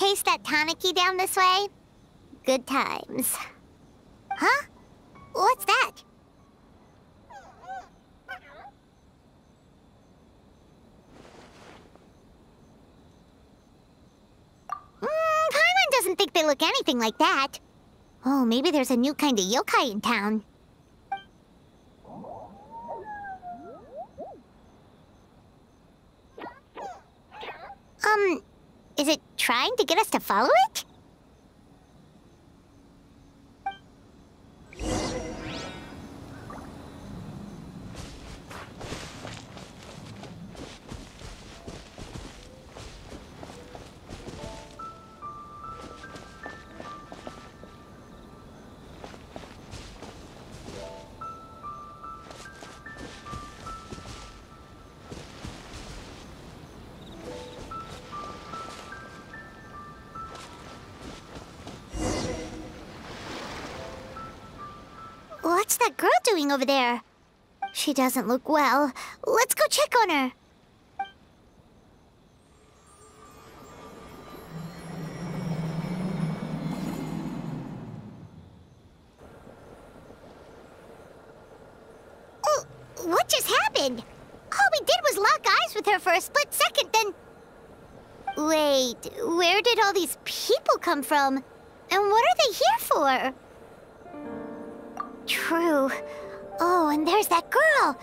chase that tanuki down this way? Good times. Huh? What's that? Paimon doesn't think they look anything like that. Oh, maybe there's a new kind of yokai in town. Is it trying to get us to follow it? What's that girl doing over there? She doesn't look well. Let's go check on her. Oh, what just happened? All we did was lock eyes with her for a split second, then... Wait, where did all these people come from? And what are they here for? True. Oh, and there's that girl.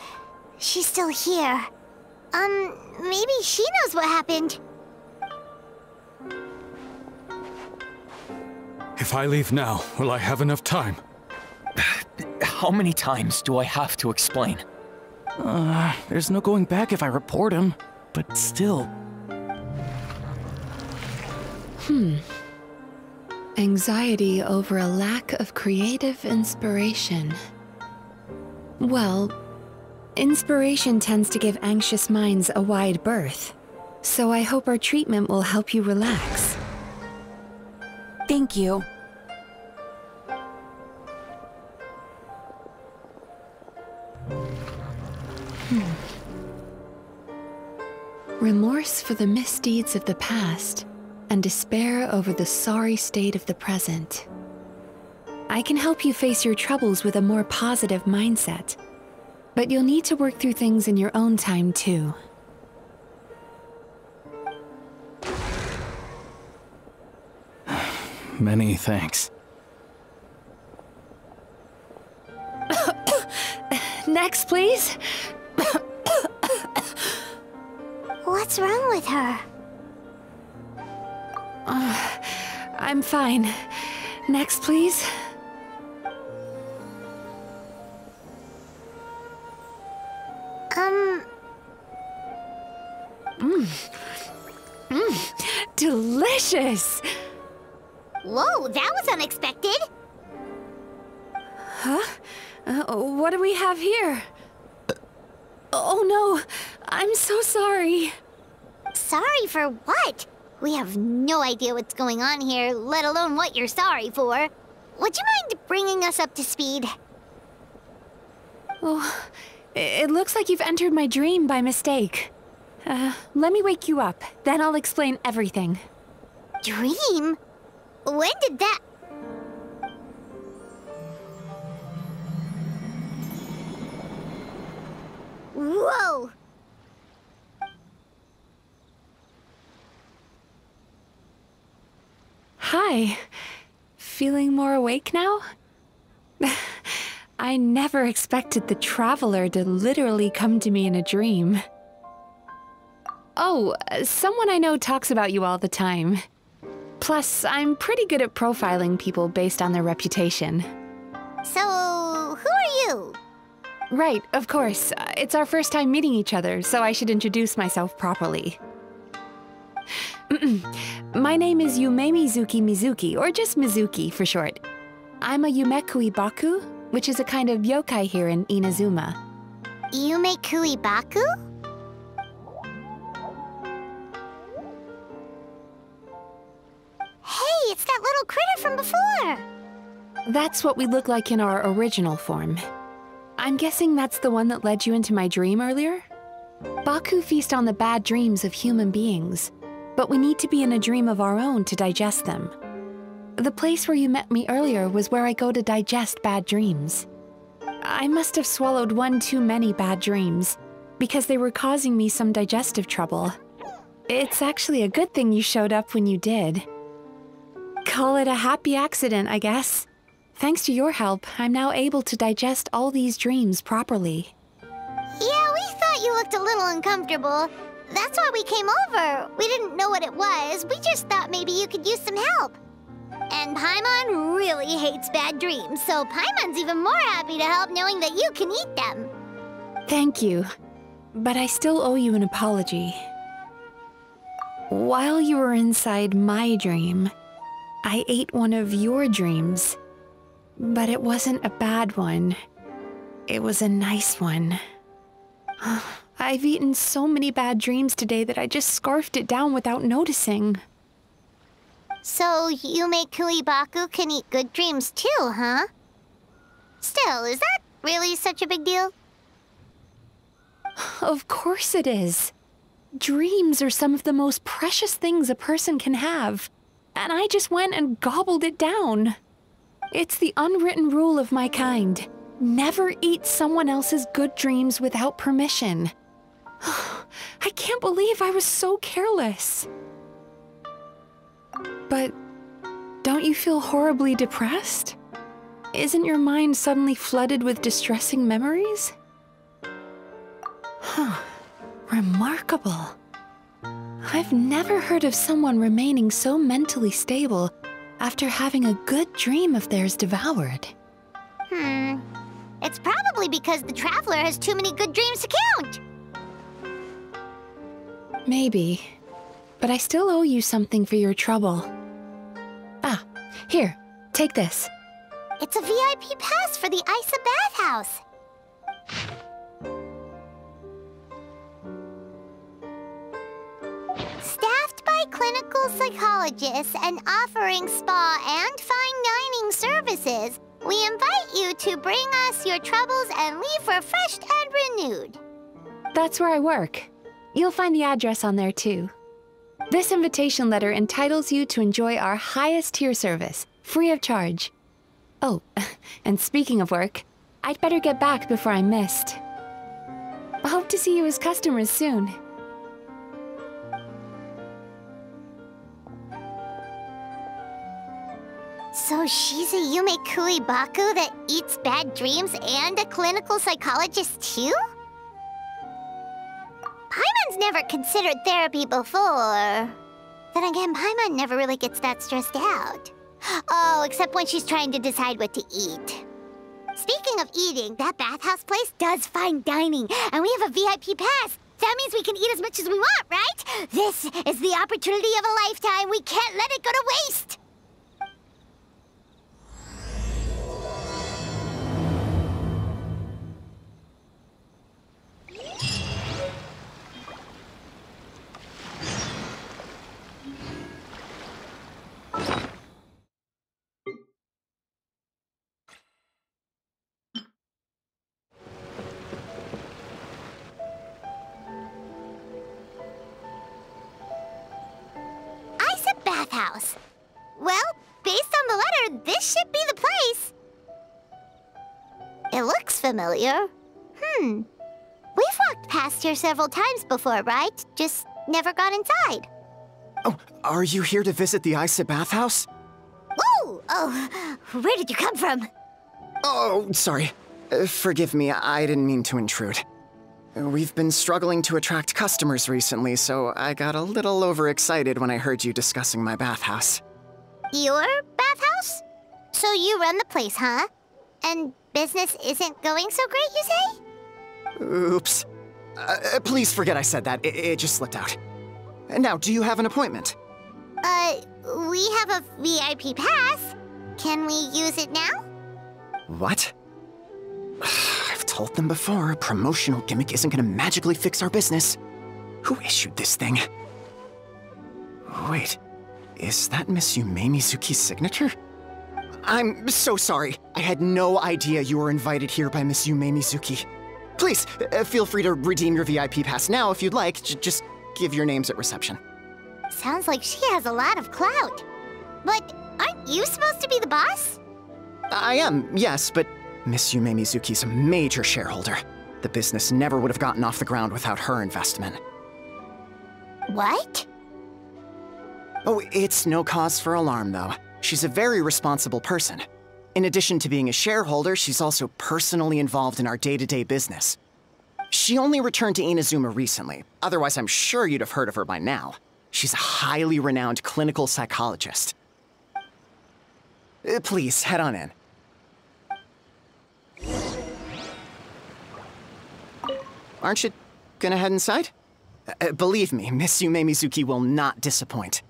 She's still here. Maybe she knows what happened. If I leave now, will I have enough time? How many times do I have to explain? There's no going back if I report him, but still. Anxiety over a lack of creative inspiration. Well, inspiration tends to give anxious minds a wide berth, so I hope our treatment will help you relax. Thank you. Remorse for the misdeeds of the past, and despair over the sorry state of the present. I can help you face your troubles with a more positive mindset, but you'll need to work through things in your own time too. Many thanks. Next, please. What's wrong with her? I'm fine. Next, please. Delicious! Whoa, that was unexpected. Huh? What do we have here? Oh no, I'm so sorry. Sorry for what? We have no idea what's going on here, let alone what you're sorry for. Would you mind bringing us up to speed? Oh, it looks like you've entered my dream by mistake. Let me wake you up, then I'll explain everything. Dream? When did that... Whoa! Hi. Feeling more awake now? I never expected the Traveler to literally come to me in a dream. Oh, someone I know talks about you all the time. Plus, I'm pretty good at profiling people based on their reputation. So, who are you? Right, of course. It's our first time meeting each other, so I should introduce myself properly. My name is夢見月瑞希, or just Mizuki for short. I'm a Yumekui Baku, which is a kind of yokai here in Inazuma. Yumekui Baku? Hey, it's that little critter from before! That's what we look like in our original form. I'm guessing that's the one that led you into my dream earlier? Baku feast on the bad dreams of human beings. but we need to be in a dream of our own to digest them. The place where you met me earlier was where I go to digest bad dreams. I must have swallowed one too many bad dreams, because they were causing me some digestive trouble. It's actually a good thing you showed up when you did. Call it a happy accident, I guess. Thanks to your help, I'm now able to digest all these dreams properly. Yeah, we thought you looked a little uncomfortable. That's why we came over. We didn't know what it was. We just thought maybe you could use some help. And Paimon really hates bad dreams, so Paimon's even more happy to help knowing that you can eat them. Thank you, but I still owe you an apology. While you were inside my dream, I ate one of your dreams. But it wasn't a bad one. It was a nice one. I've eaten so many bad dreams today that I just scarfed it down without noticing. So Yume Kuibaku can eat good dreams too, huh? Still, is that really such a big deal? Of course it is. Dreams are some of the most precious things a person can have. And I just went and gobbled it down. It's the unwritten rule of my kind. Never eat someone else's good dreams without permission. I can't believe I was so careless. But don't you feel horribly depressed? Isn't your mind suddenly flooded with distressing memories? Remarkable. I've never heard of someone remaining so mentally stable after having a good dream of theirs devoured. It's probably because the Traveler has too many good dreams to count. Maybe, but I still owe you something for your trouble. Ah, here, take this. It's a VIP pass for the Isa bathhouse. Staffed by clinical psychologists and offering spa and fine dining services, we invite you to bring us your troubles and leave refreshed and renewed. That's where I work. You'll find the address on there too. This invitation letter entitles you to enjoy our highest tier service, free of charge. Oh, and speaking of work, I'd better get back before I'm missed. I hope to see you as customers soon. So she's a Yume Kuibaku that eats bad dreams and a clinical psychologist too? Paimon's never considered therapy before. Then again, Paimon never really gets that stressed out. Oh, except when she's trying to decide what to eat. Speaking of eating, that bathhouse place does fine dining, and we have a VIP pass. That means we can eat as much as we want, right? This is the opportunity of a lifetime. We can't let it go to waste. Bathhouse. Well, based on the letter, this should be the place. It looks familiar. We've walked past here several times before, right? Just never got inside. Oh, are you here to visit the Isa bathhouse? Ooh! Oh, where did you come from? Oh, sorry. Forgive me, I didn't mean to intrude. We've been struggling to attract customers recently, so I got a little overexcited when I heard you discussing my bathhouse. Your bathhouse? So you run the place, huh? And business isn't going so great, you say? Oops. Please forget I said that. It just slipped out. Now, do you have an appointment? We have a VIP pass. Can we use it now? What? I've told them before, a promotional gimmick isn't gonna magically fix our business. Who issued this thing? Wait, is that Miss Yume Mizuki's signature? I'm so sorry. I had no idea you were invited here by Miss Yume Mizuki. Please, feel free to redeem your VIP pass now if you'd like. Just give your names at reception. Sounds like she has a lot of clout. But aren't you supposed to be the boss? I am, yes, but Miss夢見月瑞希is a major shareholder. The business never would have gotten off the ground without her investment. What? Oh, it's no cause for alarm, though. She's a very responsible person. In addition to being a shareholder, she's also personally involved in our day-to-day business. She only returned to Inazuma recently. Otherwise, I'm sure you'd have heard of her by now. She's a highly renowned clinical psychologist. Please, head on in. Aren't you gonna head inside? Believe me, Miss夢見月will not disappoint.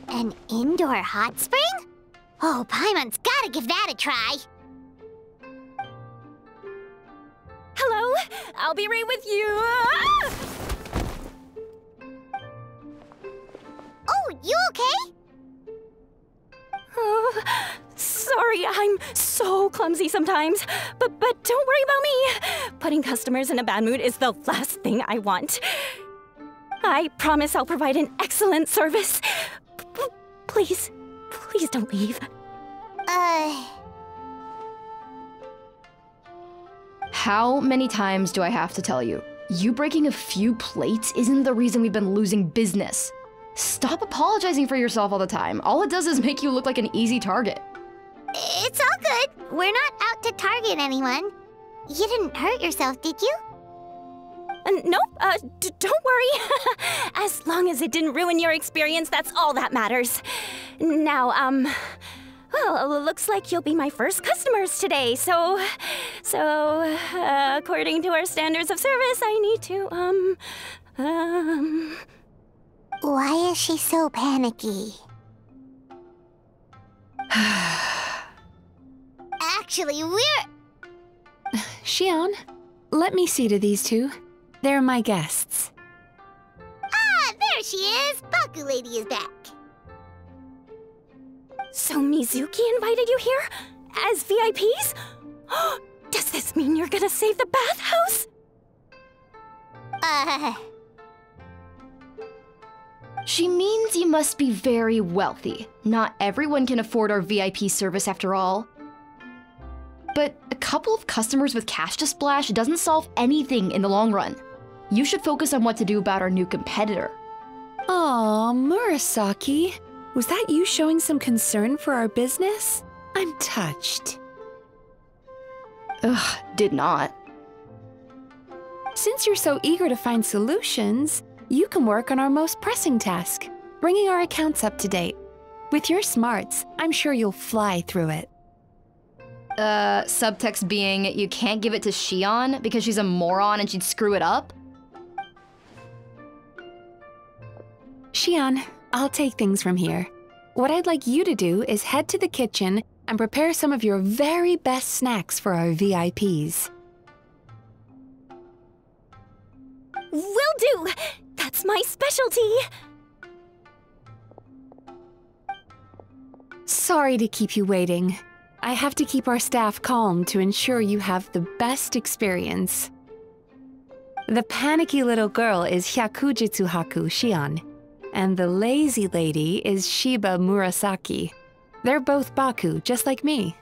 An indoor hot spring? Oh, Paimon's gotta give that a try. Hello, I'll be right with you. Ah! Oh, you okay? Oh, sorry, I'm so clumsy sometimes. But don't worry about me. Putting customers in a bad mood is the last thing I want. I promise I'll provide an excellent service. Please don't leave. How many times do I have to tell you? You breaking a few plates isn't the reason we've been losing business. Stop apologizing for yourself all the time. All it does is make you look like an easy target. It's all good. We're not out to target anyone. You didn't hurt yourself, did you? Nope, don't worry. As long as it didn't ruin your experience, that's all that matters. Now, well, it looks like you'll be my first customers today, so, according to our standards of service, I need to, Why is she so panicky? Actually, we're... Xion, let me see to these two. They're my guests. Ah, there she is! Baku Lady is back. So Mizuki invited you here? As VIPs? Does this mean you're gonna save the bathhouse? She means you must be very wealthy. Not everyone can afford our VIP service after all. But a couple of customers with cash to splash doesn't solve anything in the long run. You should focus on what to do about our new competitor. Aw, Murasaki. Was that you showing some concern for our business? I'm touched. Ugh, did not. Since you're so eager to find solutions, you can work on our most pressing task, bringing our accounts up to date. With your smarts, I'm sure you'll fly through it. Subtext being, you can't give it to Xion because she's a moron and she'd screw it up? Xion, I'll take things from here. What I'd like you to do is head to the kitchen and prepare some of your very best snacks for our VIPs. Will do! That's my specialty! Sorry to keep you waiting. I have to keep our staff calm to ensure you have the best experience. The panicky little girl is Hyakujitsu Haku Xion, and the lazy lady is Shiba Murasaki. They're both Baku, just like me.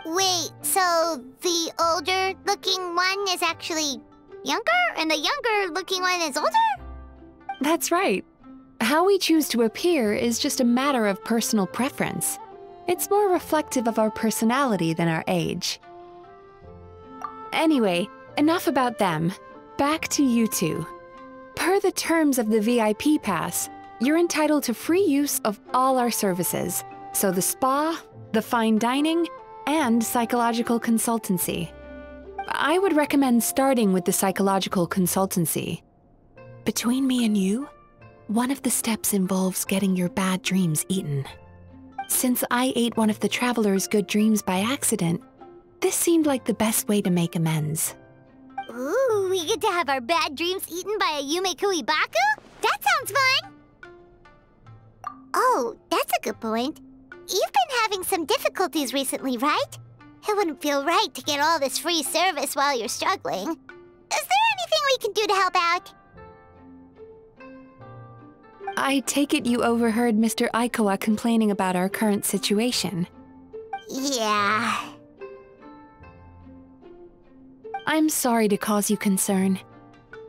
Wait, so the older-looking one is actually younger, and the younger-looking one is older? That's right. How we choose to appear is just a matter of personal preference. It's more reflective of our personality than our age. Anyway, enough about them. Back to you two. Per the terms of the VIP pass, you're entitled to free use of all our services. So the spa, the fine dining, and psychological consultancy. I would recommend starting with the psychological consultancy. Between me and you, one of the steps involves getting your bad dreams eaten. Since I ate one of the traveler's good dreams by accident, this seemed like the best way to make amends. Ooh, we get to have our bad dreams eaten by a Yume-Kui Baku? That sounds fun! Oh, that's a good point. You've been having some difficulties recently, right? It wouldn't feel right to get all this free service while you're struggling. Is there anything we can do to help out? I take it you overheard Mr. Aikawa complaining about our current situation. Yeah. I'm sorry to cause you concern.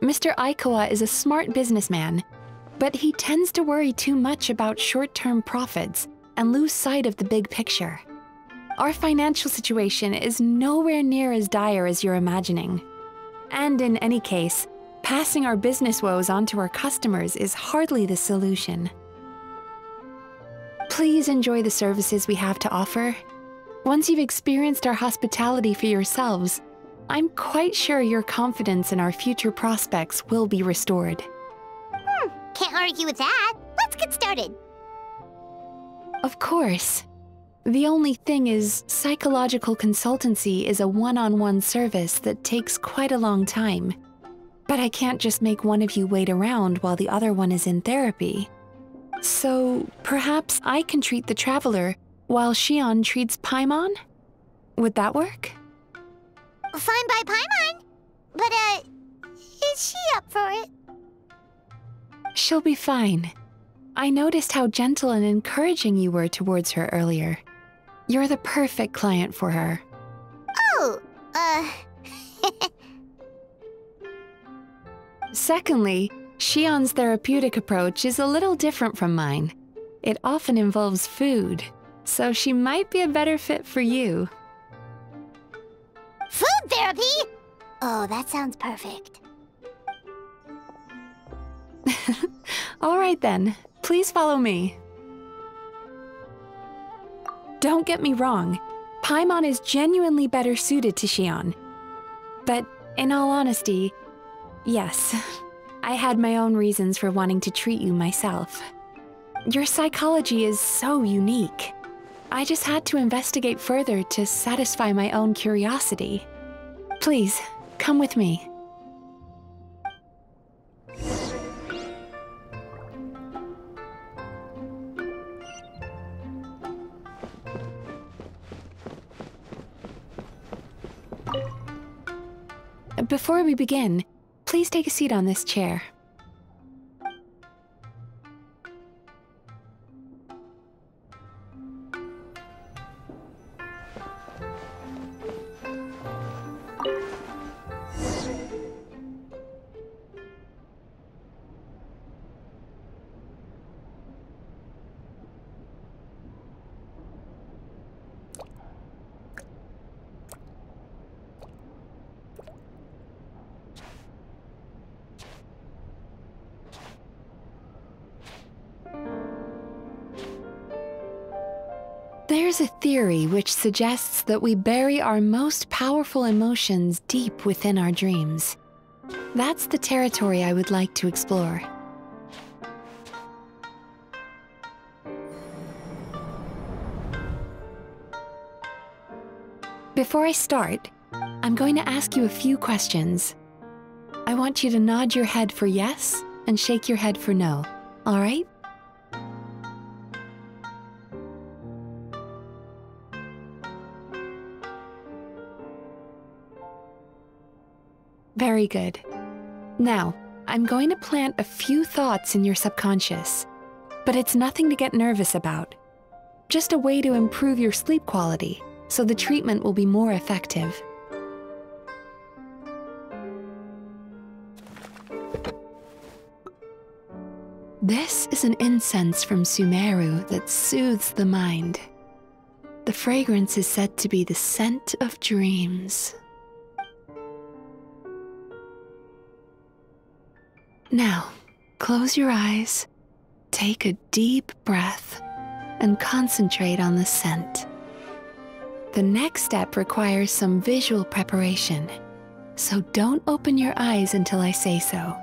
Mr. Aikawa is a smart businessman, but he tends to worry too much about short-term profits and lose sight of the big picture. Our financial situation is nowhere near as dire as you're imagining. And in any case, passing our business woes on to our customers is hardly the solution. Please enjoy the services we have to offer. Once you've experienced our hospitality for yourselves, I'm quite sure your confidence in our future prospects will be restored. Can't argue with that. Let's get started. Of course. The only thing is, psychological consultancy is a one-on-one service that takes quite a long time. But I can't just make one of you wait around while the other one is in therapy. So perhaps I can treat the traveler while Shion treats Paimon? Would that work? Fine by Paimon. But, is she up for it? She'll be fine. I noticed how gentle and encouraging you were towards her earlier. You're the perfect client for her. Oh, Secondly, Shion's therapeutic approach is a little different from mine. It often involves food, so she might be a better fit for you. Food therapy? Oh, that sounds perfect. All right then, please follow me. Don't get me wrong, Paimon is genuinely better suited to Shion. But in all honesty, yes, I had my own reasons for wanting to treat you myself. Your psychology is so unique. I just had to investigate further to satisfy my own curiosity. Please, come with me. Before we begin, please take a seat on this chair. There's a theory which suggests that we bury our most powerful emotions deep within our dreams. That's the territory I would like to explore. Before I start, I'm going to ask you a few questions. I want you to nod your head for yes and shake your head for no, all right? Very good. Now, I'm going to plant a few thoughts in your subconscious, but it's nothing to get nervous about. Just a way to improve your sleep quality, so the treatment will be more effective. This is an incense from Sumeru that soothes the mind. The fragrance is said to be the scent of dreams. Now, close your eyes, take a deep breath, and concentrate on the scent. The next step requires some visual preparation, so don't open your eyes until I say so.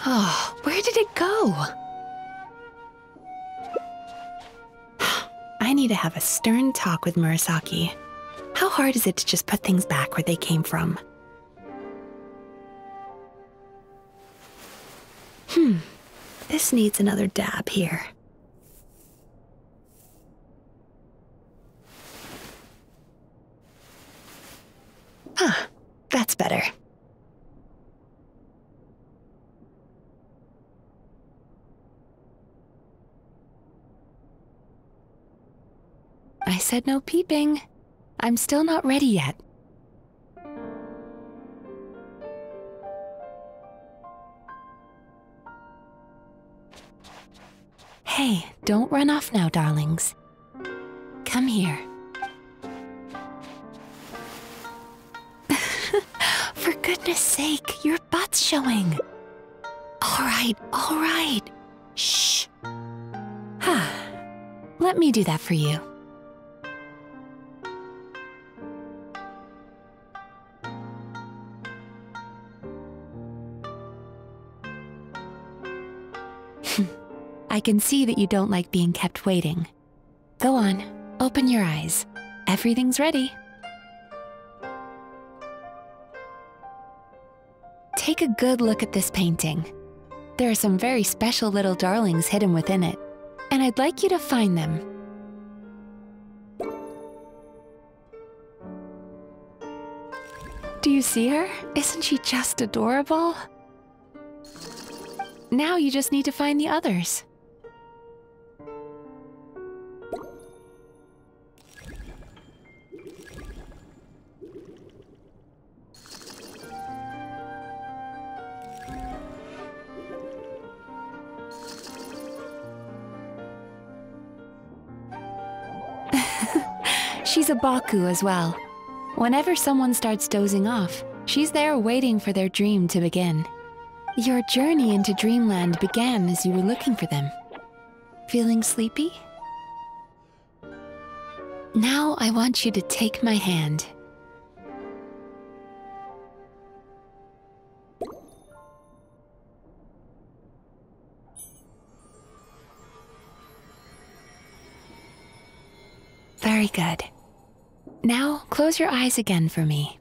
Oh, where did it go? I I need to have a stern talk with Murasaki. How hard is it to just put things back where they came from? This needs another dab here. That's better. I said no peeping. I'm still not ready yet. Hey, don't run off now, darlings. Come here. For goodness sake, your butt's showing. All right. Shh. Let me do that for you. I can see that you don't like being kept waiting. Go on, open your eyes. Everything's ready. Take a good look at this painting. There are some very special little darlings hidden within it, and I'd like you to find them. Do you see her? Isn't she just adorable? Now you just need to find the others. She's a Baku as well. Whenever someone starts dozing off, she's there waiting for their dream to begin. Your journey into Dreamland began as you were looking for them. Feeling sleepy? Now I want you to take my hand. Very good. Now close your eyes again for me.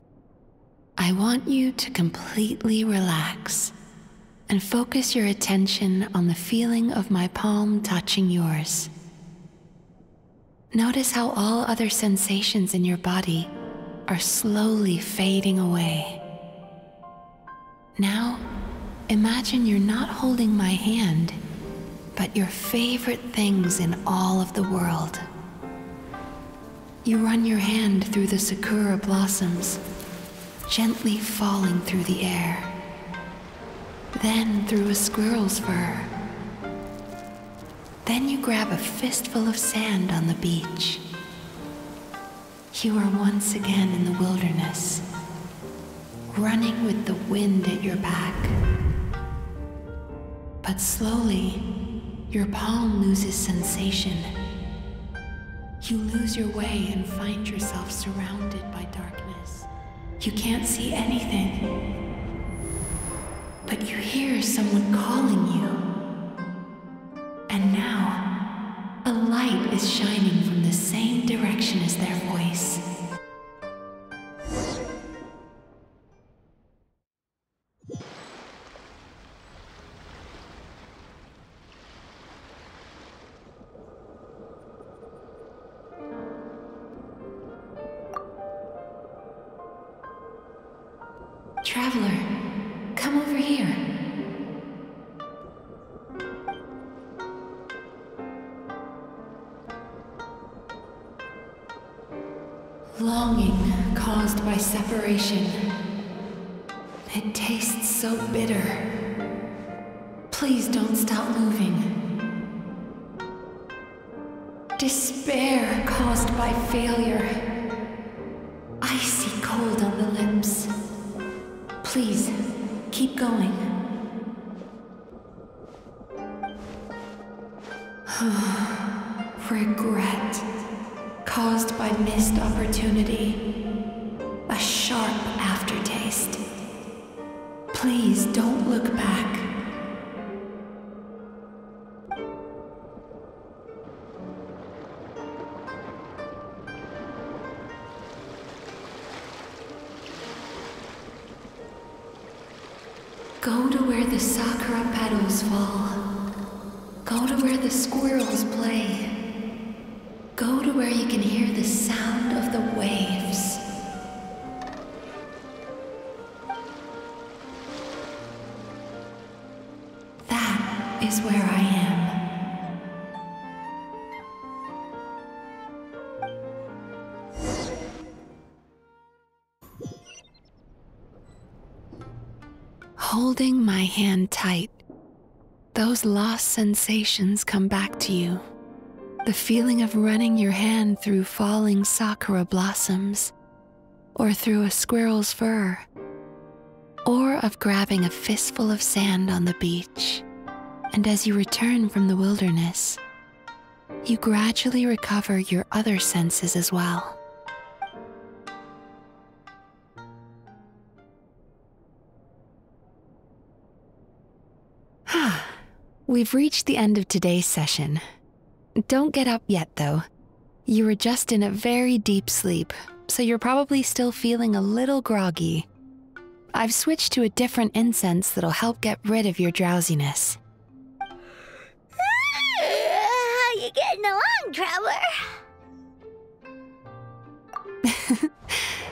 I want you to completely relax and focus your attention on the feeling of my palm touching yours. Notice how all other sensations in your body are slowly fading away. Now, imagine you're not holding my hand, but your favorite things in all of the world. You run your hand through the sakura blossoms, gently falling through the air. Then through a squirrel's fur. Then you grab a fistful of sand on the beach. You are once again in the wilderness, running with the wind at your back. But slowly, your palm loses sensation. You lose your way and find yourself surrounded by darkness. You can't see anything, but you hear someone calling you. And now, a light is shining from the same direction as their voice. Traveler, come over here. Longing caused by separation. It tastes so bitter. Please don't stop moving. Despair caused by failure. Icy cold on the lips. Please, keep going. Regret, caused by missed opportunity. A sharp aftertaste. Please don't look back. Go to where the sakura petals fall. Go to where the squirrels play. Go to where you can hear the sound of the waves. That is where I am. Holding my hand tight, those lost sensations come back to you. The feeling of running your hand through falling sakura blossoms, or through a squirrel's fur, or of grabbing a fistful of sand on the beach. And as you return from the wilderness, you gradually recover your other senses as well. We've reached the end of today's session. Don't get up yet, though. You were just in a very deep sleep, so you're probably still feeling a little groggy. I've switched to a different incense that'll help get rid of your drowsiness. How you getting along, Traveler?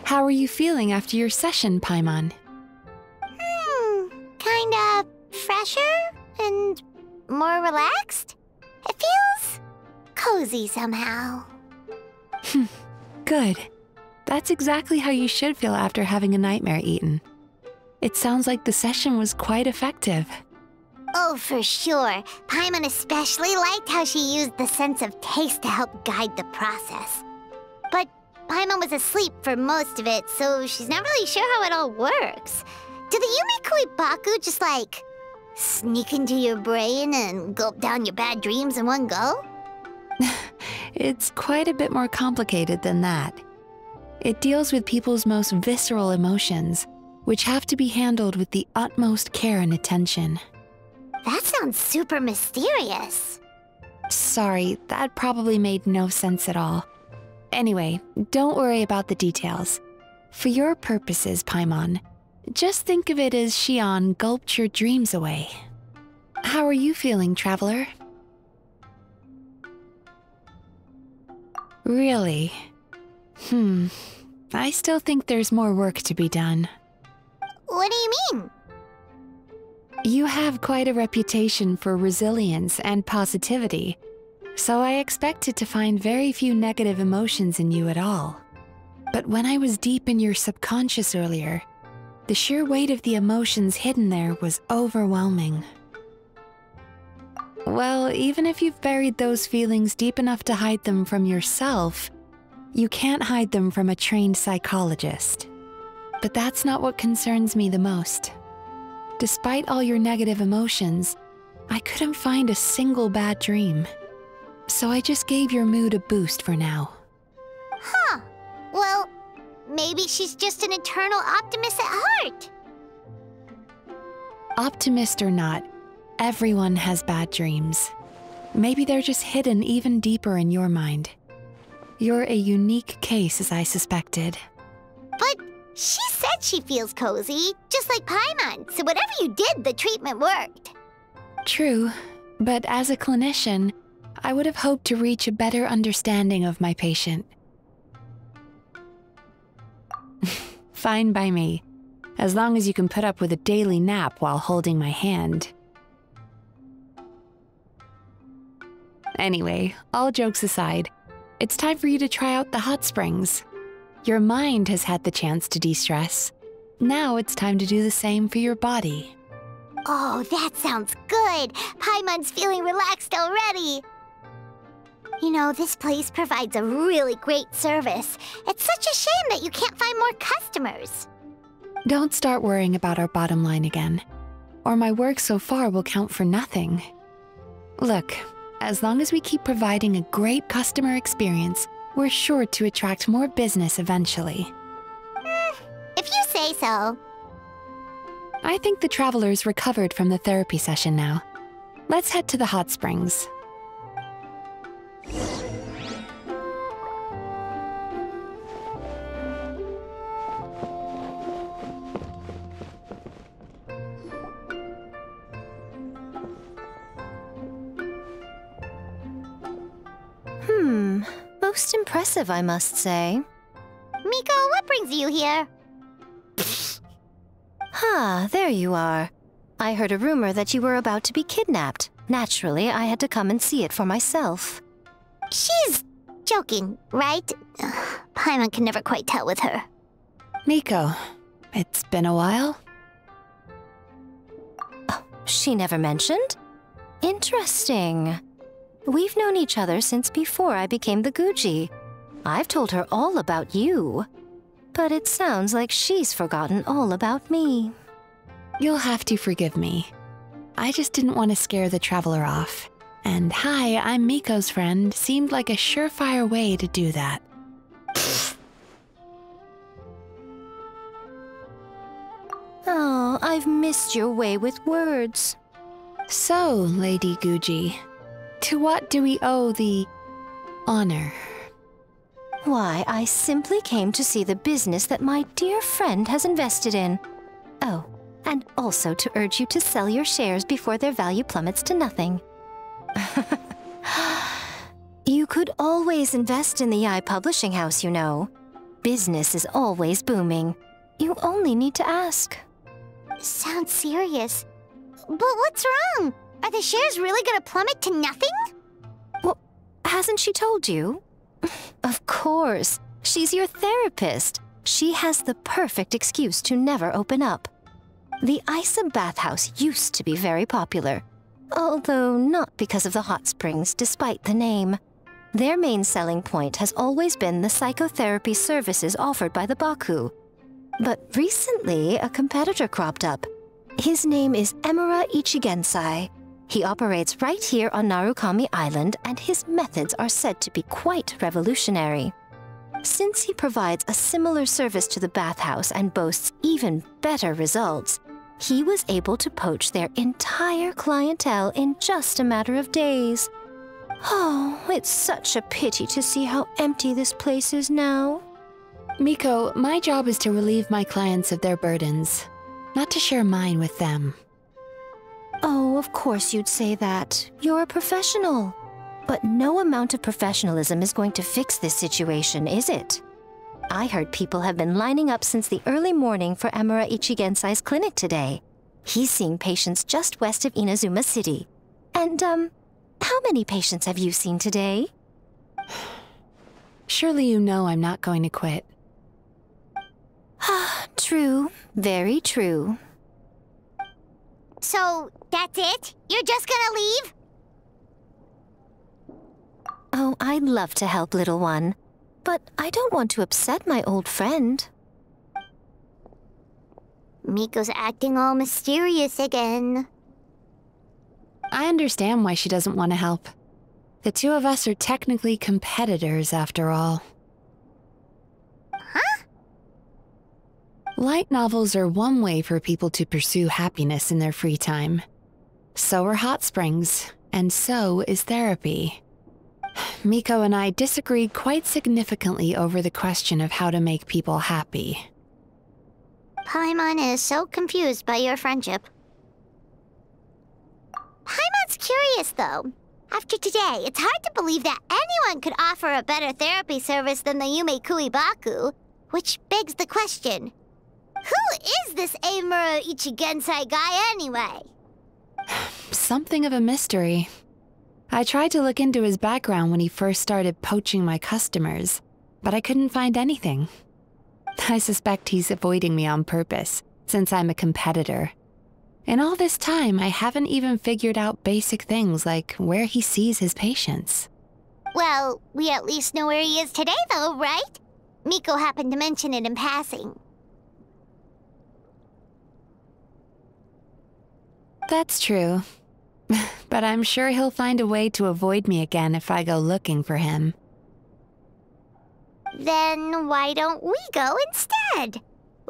How are you feeling after your session, Paimon? Kinda fresher and more relaxed. It feels cozy somehow. Good. That's exactly how you should feel after having a nightmare eaten. It sounds like the session was quite effective. Oh, for sure. Paimon especially liked how she used the sense of taste to help guide the process. But Paimon was asleep for most of it, so she's not really sure how it all works. Did the Yumi Kuibaku just like sneak into your brain and gulp down your bad dreams in one go? It's quite a bit more complicated than that. It deals with people's most visceral emotions, which have to be handled with the utmost care and attention. That sounds super mysterious. Sorry, that probably made no sense at all. Anyway, don't worry about the details. For your purposes, Paimon, just think of it as Xion gulped your dreams away. How are you feeling, Traveler? Really? I still think there's more work to be done. What do you mean? You have quite a reputation for resilience and positivity, so I expected to find very few negative emotions in you at all. But when I was deep in your subconscious earlier, the sheer weight of the emotions hidden there was overwhelming. Well, even if you've buried those feelings deep enough to hide them from yourself, you can't hide them from a trained psychologist. But that's not what concerns me the most. Despite all your negative emotions, I couldn't find a single bad dream. So I just gave your mood a boost for now. Huh. Well, maybe she's just an eternal optimist at heart. Optimist or not, everyone has bad dreams. Maybe they're just hidden even deeper in your mind. You're a unique case, as I suspected. But she said she feels cozy, just like Paimon, so whatever you did, the treatment worked. True, but as a clinician, I would have hoped to reach a better understanding of my patient. Fine by me, as long as you can put up with a daily nap while holding my hand. Anyway, all jokes aside, it's time for you to try out the hot springs. Your mind has had the chance to de-stress. Now it's time to do the same for your body. Oh, that sounds good. Paimon's feeling relaxed already. You know, this place provides a really great service. It's such a shame that you can't find more customers. Don't start worrying about our bottom line again, or my work so far will count for nothing. Look, as long as we keep providing a great customer experience, we're sure to attract more business eventually. If you say so. I think the traveler's recovered from the therapy session now. Let's head to the hot springs. Most impressive, I must say. Miko, what brings you here? There you are. I heard a rumor that you were about to be kidnapped. Naturally, I had to come and see it for myself. She's joking, right? Paimon can never quite tell with her. Miko, it's been a while? She never mentioned? Interesting. We've known each other since before I became the Guji. I've told her all about you. But it sounds like she's forgotten all about me. You'll have to forgive me. I just didn't want to scare the traveler off. And hi, I'm Miko's friend seemed like a surefire way to do that. Oh, I've missed your way with words. So, Lady Guji, to what do we owe the honor? Why, I simply came to see the business that my dear friend has invested in. Oh, and also to urge you to sell your shares before their value plummets to nothing. You could always invest in the publishing house, you know. Business is always booming. You only need to ask. Sounds serious. But what's wrong? Are the shares really gonna plummet to nothing? Well, hasn't she told you? Of course. She's your therapist. She has the perfect excuse to never open up. The Isa bathhouse used to be very popular, although not because of the hot springs, despite the name. Their main selling point has always been the psychotherapy services offered by the Baku. But recently, a competitor cropped up. His name is Emura Ichigensai. He operates right here on Narukami Island, and his methods are said to be quite revolutionary. Since he provides a similar service to the bathhouse and boasts even better results, he was able to poach their entire clientele in just a matter of days. Oh, it's such a pity to see how empty this place is now. Miko, my job is to relieve my clients of their burdens, not to share mine with them. Oh, of course you'd say that. You're a professional. But no amount of professionalism is going to fix this situation, is it? I heard people have been lining up since the early morning for Emura Ichigensai's clinic today. He's seeing patients just west of Inazuma City. And, how many patients have you seen today? Surely you know I'm not going to quit. True. Very true. So, that's it? You're just gonna leave? Oh, I'd love to help, little one. But I don't want to upset my old friend. Miko's acting all mysterious again. I understand why she doesn't want to help. The two of us are technically competitors, after all. Huh? Light novels are one way for people to pursue happiness in their free time. So are hot springs, and so is therapy. Miko and I disagreed quite significantly over the question of how to make people happy. Paimon is so confused by your friendship. Paimon's curious, though. After today, it's hard to believe that anyone could offer a better therapy service than the Yume Baku, which begs the question, who is this Emura Ichigensai guy anyway? Something of a mystery. I tried to look into his background when he first started poaching my customers, but I couldn't find anything. I suspect he's avoiding me on purpose, since I'm a competitor. In all this time, I haven't even figured out basic things like where he sees his patients. Well, we at least know where he is today, though, right? Miko happened to mention it in passing. That's true. But I'm sure he'll find a way to avoid me again if I go looking for him. Then why don't we go instead?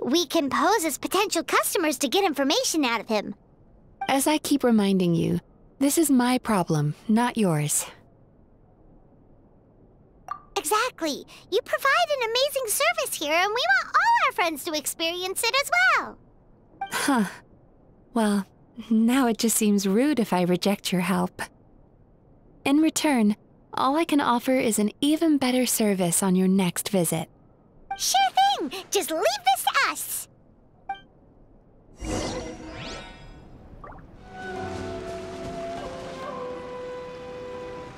We can pose as potential customers to get information out of him. As I keep reminding you, this is my problem, not yours. Exactly. You provide an amazing service here, and we want all our friends to experience it as well. Huh. Well, now it just seems rude if I reject your help. In return, All I can offer is an even better service on your next visit. Sure thing! Just leave this to us!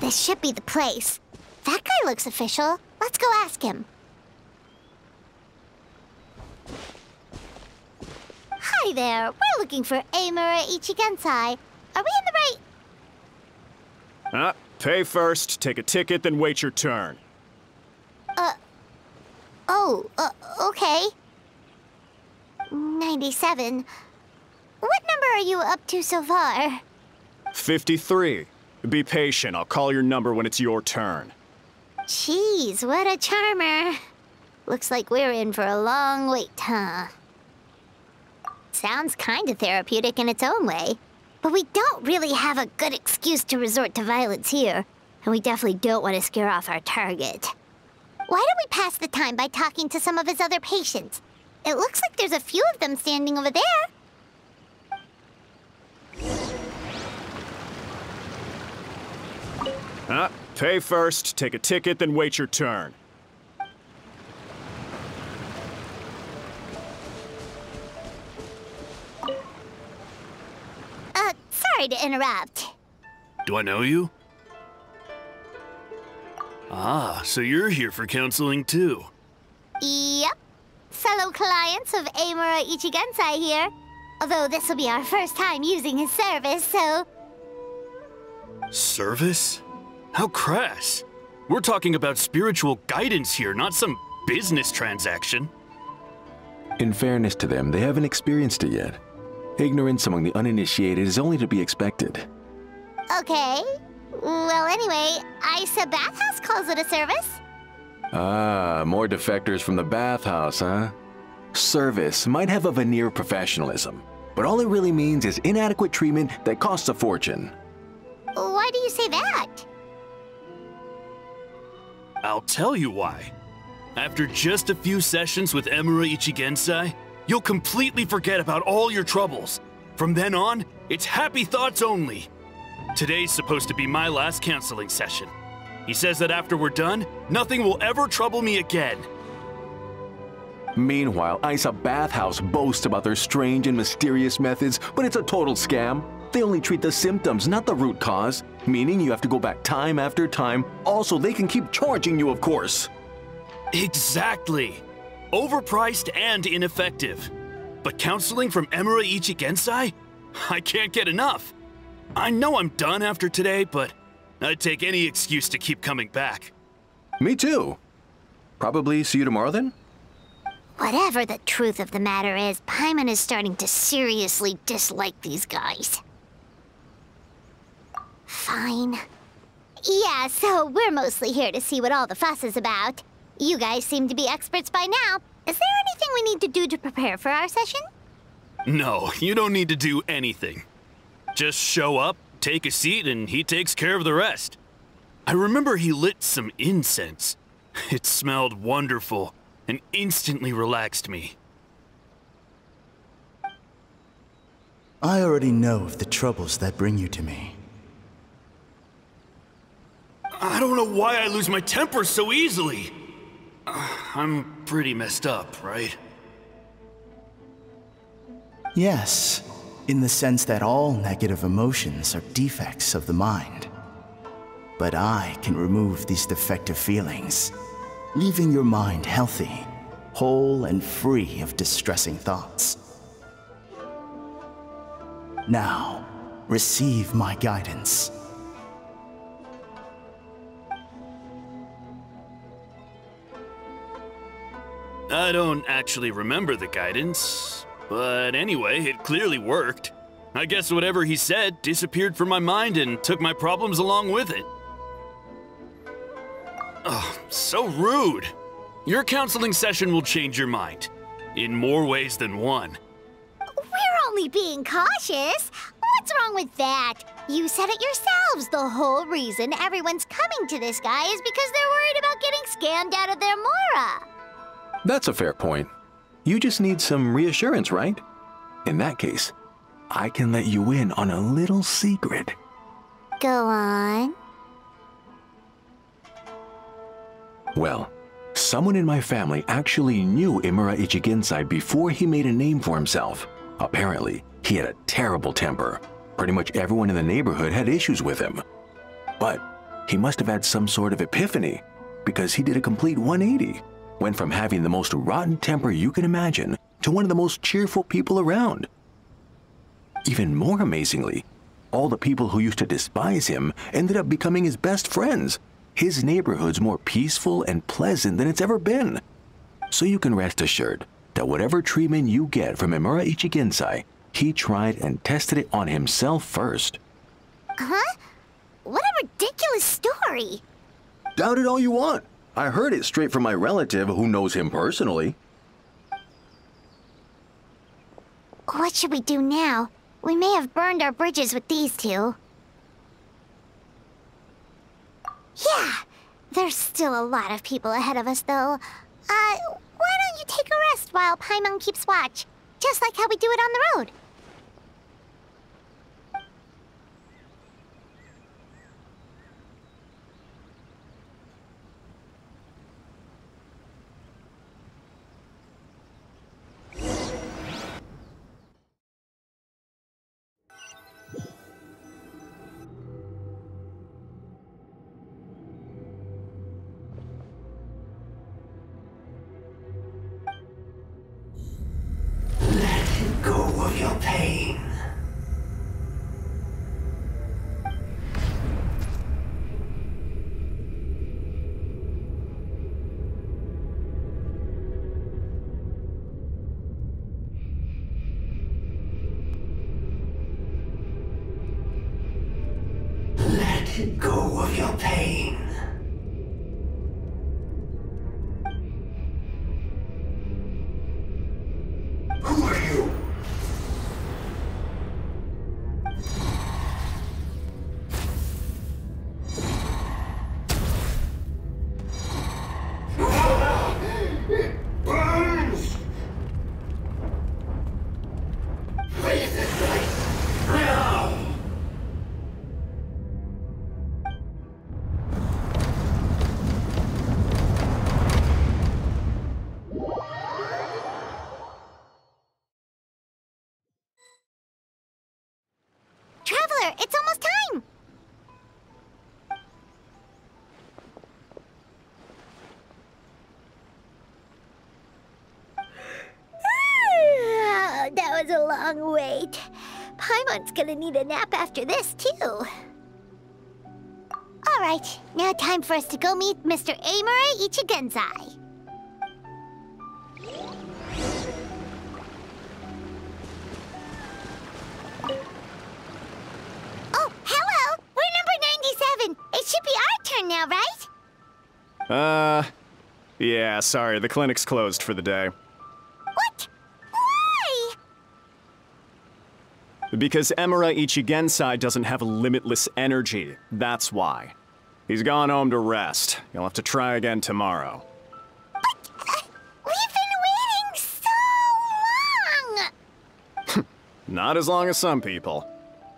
This should be the place. That guy looks official. Let's go ask him. Hi there. We're looking for Amura Ichigensai. Are we in the right... Pay first, take a ticket, then wait your turn. Okay. 97. What number are you up to so far? 53. Be patient, I'll call your number when it's your turn. Jeez, what a charmer. Looks like we're in for a long wait, huh? Sounds kinda therapeutic in its own way. But we don't really have a good excuse to resort to violence here. And we definitely don't want to scare off our target. Why don't we pass the time by talking to some of his other patients? It looks like there's a few of them standing over there. Pay first, take a ticket, then wait your turn. Sorry to interrupt. Do I know you? Ah, so you're here for counseling too. Yep. Fellow clients of Amura Ichigensai here. Although this will be our first time using his service, so... Service? How crass. We're talking about spiritual guidance here, not some business transaction. In fairness to them, they haven't experienced it yet. Ignorance among the uninitiated is only to be expected. Okay. Well, anyway, Isa Bathhouse calls it a service. Ah, more defectors from the bathhouse, huh? Service might have a veneer of professionalism, but all it really means is inadequate treatment that costs a fortune. Why do you say that? I'll tell you why. After just a few sessions with Amura Ichigensai, you'll completely forget about all your troubles. From then on, it's happy thoughts only. Today's supposed to be my last counseling session. He says that after we're done, nothing will ever trouble me again. Meanwhile, Isa Bathhouse boasts about their strange and mysterious methods, but it's a total scam. They only treat the symptoms, not the root cause, meaning you have to go back time after time. Also, they can keep charging you, of course. Exactly. Overpriced and ineffective. But counseling from Amura Ichigensai? I can't get enough. I know I'm done after today, but I'd take any excuse to keep coming back. Me too. Probably see you tomorrow then? Whatever the truth of the matter is, Paimon is starting to seriously dislike these guys. Fine. Yeah, so we're mostly here to see what all the fuss is about. You guys seem to be experts by now. Is there anything we need to do to prepare for our session? No, you don't need to do anything. Just show up, take a seat, and he takes care of the rest. I remember he lit some incense. It smelled wonderful and instantly relaxed me. I already know of the troubles that bring you to me. I don't know why I lose my temper so easily. I'm pretty messed up, right? Yes, in the sense that all negative emotions are defects of the mind. But I can remove these defective feelings, leaving your mind healthy, whole and free of distressing thoughts. Now, receive my guidance. I don't actually remember the guidance, but anyway, it clearly worked. I guess whatever he said disappeared from my mind and took my problems along with it. Oh, so rude. Your counseling session will change your mind, in more ways than one. We're only being cautious. What's wrong with that? You said it yourselves. The whole reason everyone's coming to this guy is because they're worried about getting scammed out of their Mora. That's a fair point. You just need some reassurance, right? In that case, I can let you in on a little secret. Go on. 「 Go on. 「 Go on. 」 「 「 「 「 「 「 「 「 「 「 「 「 「 」 "" 「 」 "" 「 " 「 " 「 " 「 " 「 " 「 " 「 「 Go on. Well, someone in my family actually knew Imura Ichigensai before he made a name for himself. Apparently, he had a terrible temper. Pretty much everyone in the neighborhood had issues with him. But he must have had some sort of epiphany, because he did a complete 180. Went from having the most rotten temper you can imagine to one of the most cheerful people around. Even more amazingly, all the people who used to despise him ended up becoming his best friends. His neighborhood's more peaceful and pleasant than it's ever been. So you can rest assured that whatever treatment you get from Imura Ichigensai, he tried and tested it on himself first. Huh? What a ridiculous story! Doubt it all you want. I heard it straight from my relative who knows him personally. What should we do now? We may have burned our bridges with these two. Yeah, there's still a lot of people ahead of us, though. Why don't you take a rest while Paimon keeps watch? Just like how we do it on the road. Go of your pain. Let go of your pain. Who are you? It burns! Leave this place now! Traveler, it's almost time! That was a long wait. Paimon's gonna need a nap after this, too. Alright, now time for us to go meet Mr. Imura Ichigensai. Oh, hello! We're number 97! It should be our turn now, right? Yeah, sorry, the clinic's closed for the day. What? Why? Because Imura Ichigensai doesn't have limitless energy, that's why. He's gone home to rest. You'll have to try again tomorrow. But, we've been waiting so long! Not as long as some people.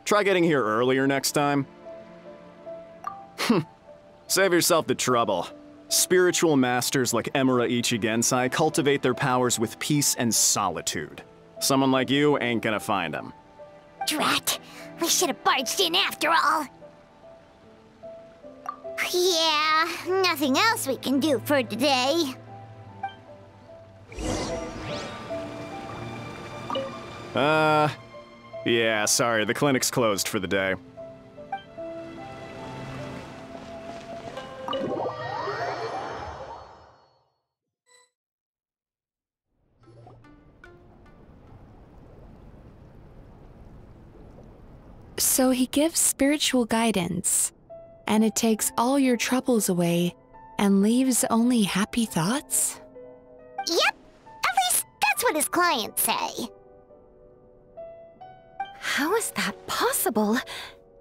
Try getting here earlier next time. Save yourself the trouble. Spiritual masters like Imura Ichigensai cultivate their powers with peace and solitude. Someone like you ain't gonna find them. Drat! We should have barged in after all! Yeah, nothing else we can do for today. Yeah, sorry, the clinic's closed for the day. So he gives spiritual guidance, and it takes all your troubles away and leaves only happy thoughts? Yep, at least that's what his clients say. How is that possible?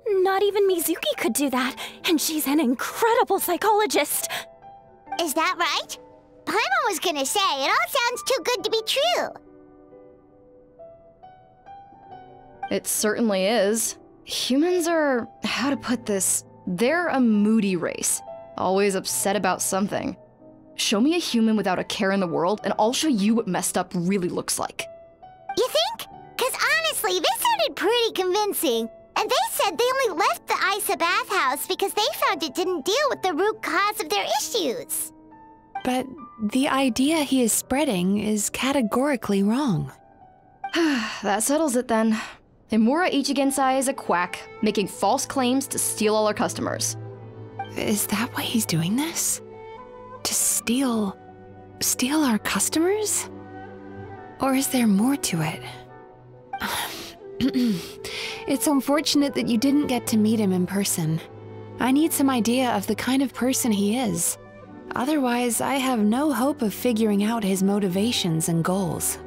Not even Mizuki could do that, and she's an incredible psychologist. Is that right? Paimon was gonna say, it all sounds too good to be true. It certainly is. Humans are, how to put this, they're a moody race. Always upset about something. Show me a human without a care in the world, and I'll show you what messed up really looks like. You think? Because honestly, this sounded pretty convincing. And they said they only left the Isa bathhouse because they found it didn't deal with the root cause of their issues. But the idea he is spreading is categorically wrong. That settles it then. Imura Ichigensai is a quack, making false claims to steal all our customers. Is that why he's doing this? To steal our customers? Or is there more to it? It's unfortunate that you didn't get to meet him in person. I need some idea of the kind of person he is. Otherwise, I have no hope of figuring out his motivations and goals.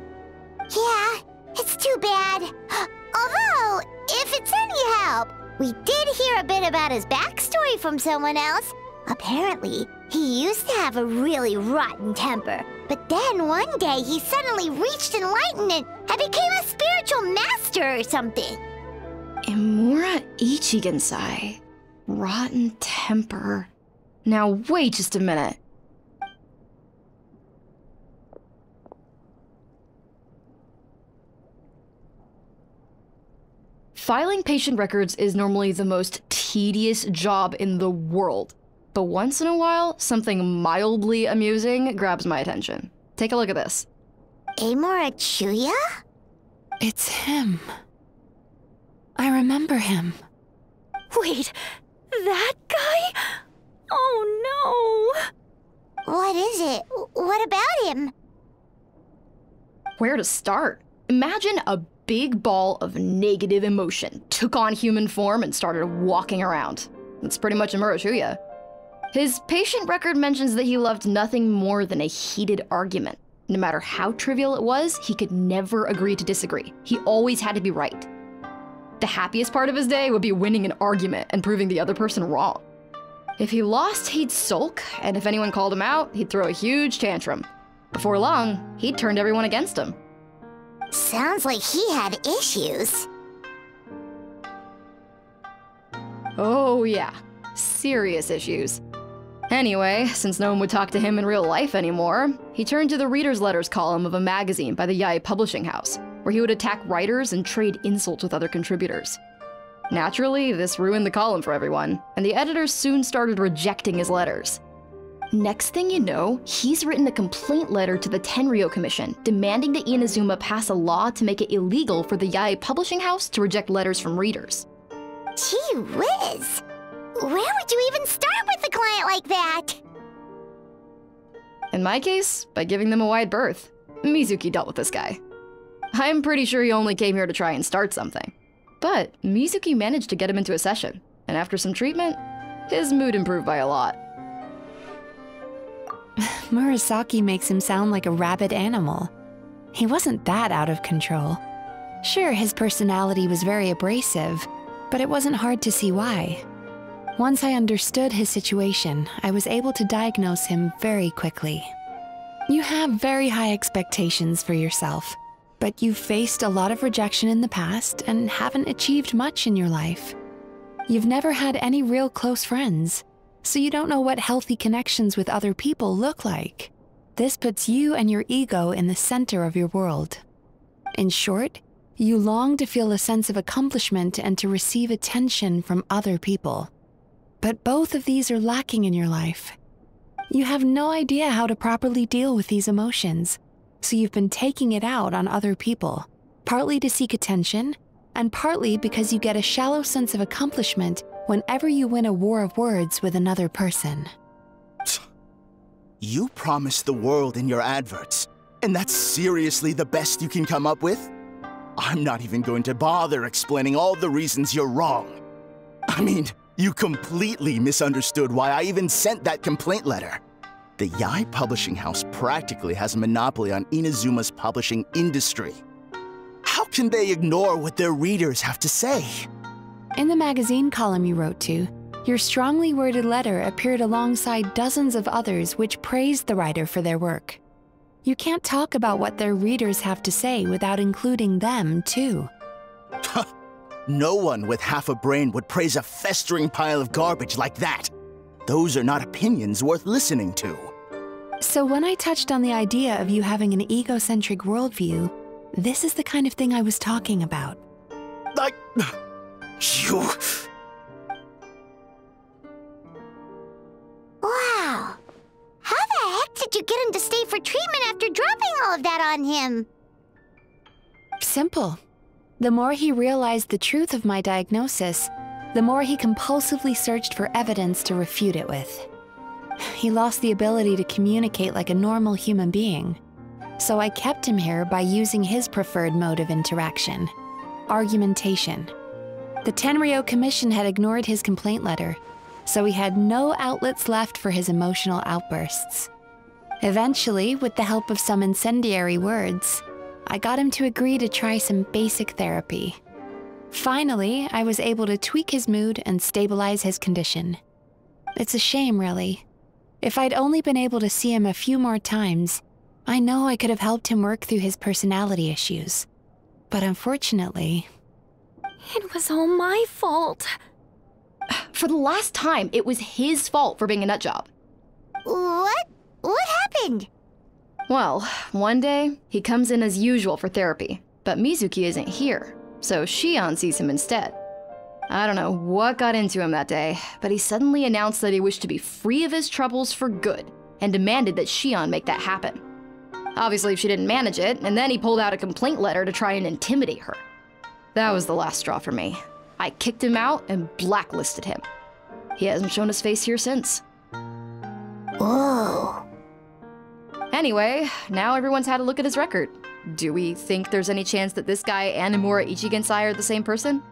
Yeah, it's too bad. Although, if it's any help, we did hear a bit about his backstory from someone else. Apparently, he used to have a really rotten temper, but then one day he suddenly reached enlightenment and became a spiritual master or something. Imura Ichigensai. Rotten temper. Now wait just a minute. Filing patient records is normally the most tedious job in the world. But once in a while, something mildly amusing grabs my attention. Take a look at this. Amora Chuya? It's him. I remember him. Wait, that guy? Oh no! What is it? What about him? Where to start? Imagine a big ball of negative emotion took on human form and started walking around. That's pretty much Imura Chuya. His patient record mentions that he loved nothing more than a heated argument. No matter how trivial it was, he could never agree to disagree. He always had to be right. The happiest part of his day would be winning an argument and proving the other person wrong. If he lost, he'd sulk, and if anyone called him out, he'd throw a huge tantrum. Before long, he'd turned everyone against him. Sounds like he had issues. Oh yeah, serious issues. Anyway, since no one would talk to him in real life anymore, he turned to the reader's letters column of a magazine by the Yae Publishing House, where he would attack writers and trade insults with other contributors. Naturally, this ruined the column for everyone, and the editors soon started rejecting his letters. Next thing you know, he's written a complaint letter to the Tenryo Commission, demanding that Inazuma pass a law to make it illegal for the Yae Publishing House to reject letters from readers. Gee whiz! Where would you even start with a client like that? In my case, by giving them a wide berth. Mizuki dealt with this guy. I'm pretty sure he only came here to try and start something. But Mizuki managed to get him into a session, and after some treatment, his mood improved by a lot. Murasaki makes him sound like a rabid animal. He wasn't that out of control. Sure, his personality was very abrasive, but it wasn't hard to see why. Once I understood his situation, I was able to diagnose him very quickly. You have very high expectations for yourself, but you've faced a lot of rejection in the past and haven't achieved much in your life. You've never had any real close friends, so you don't know what healthy connections with other people look like. This puts you and your ego in the center of your world. In short, you long to feel a sense of accomplishment and to receive attention from other people. But both of these are lacking in your life. You have no idea how to properly deal with these emotions, so you've been taking it out on other people, partly to seek attention, and partly because you get a shallow sense of accomplishment whenever you win a war of words with another person. You promised the world in your adverts, and that's seriously the best you can come up with? I'm not even going to bother explaining all the reasons you're wrong. I mean, you completely misunderstood why I even sent that complaint letter. The Yae Publishing House practically has a monopoly on Inazuma's publishing industry. How can they ignore what their readers have to say? In the magazine column you wrote to, your strongly worded letter appeared alongside dozens of others which praised the writer for their work. You can't talk about what their readers have to say without including them, too. No one with half a brain would praise a festering pile of garbage like that. Those are not opinions worth listening to. So when I touched on the idea of you having an egocentric worldview, this is the kind of thing I was talking about. You... Wow. How the heck did you get him to stay for treatment after dropping all of that on him? Simple. The more he realized the truth of my diagnosis, the more he compulsively searched for evidence to refute it with. He lost the ability to communicate like a normal human being. So I kept him here by using his preferred mode of interaction: argumentation. The Tenryou Commission had ignored his complaint letter, so he had no outlets left for his emotional outbursts. Eventually, with the help of some incendiary words, I got him to agree to try some basic therapy. Finally, I was able to tweak his mood and stabilize his condition. It's a shame, really. If I'd only been able to see him a few more times, I know I could have helped him work through his personality issues. But unfortunately... It was all my fault. For the last time, it was his fault for being a nutjob. What? What happened? Well, one day, he comes in as usual for therapy, but Mizuki isn't here, so Shion sees him instead. I don't know what got into him that day, but he suddenly announced that he wished to be free of his troubles for good, and demanded that Shion make that happen. Obviously, she didn't manage it, and then he pulled out a complaint letter to try and intimidate her. That was the last straw for me. I kicked him out and blacklisted him. He hasn't shown his face here since. Whoa. Anyway, now everyone's had a look at his record. Do we think there's any chance that this guy and Nomura Ichigensai are the same person?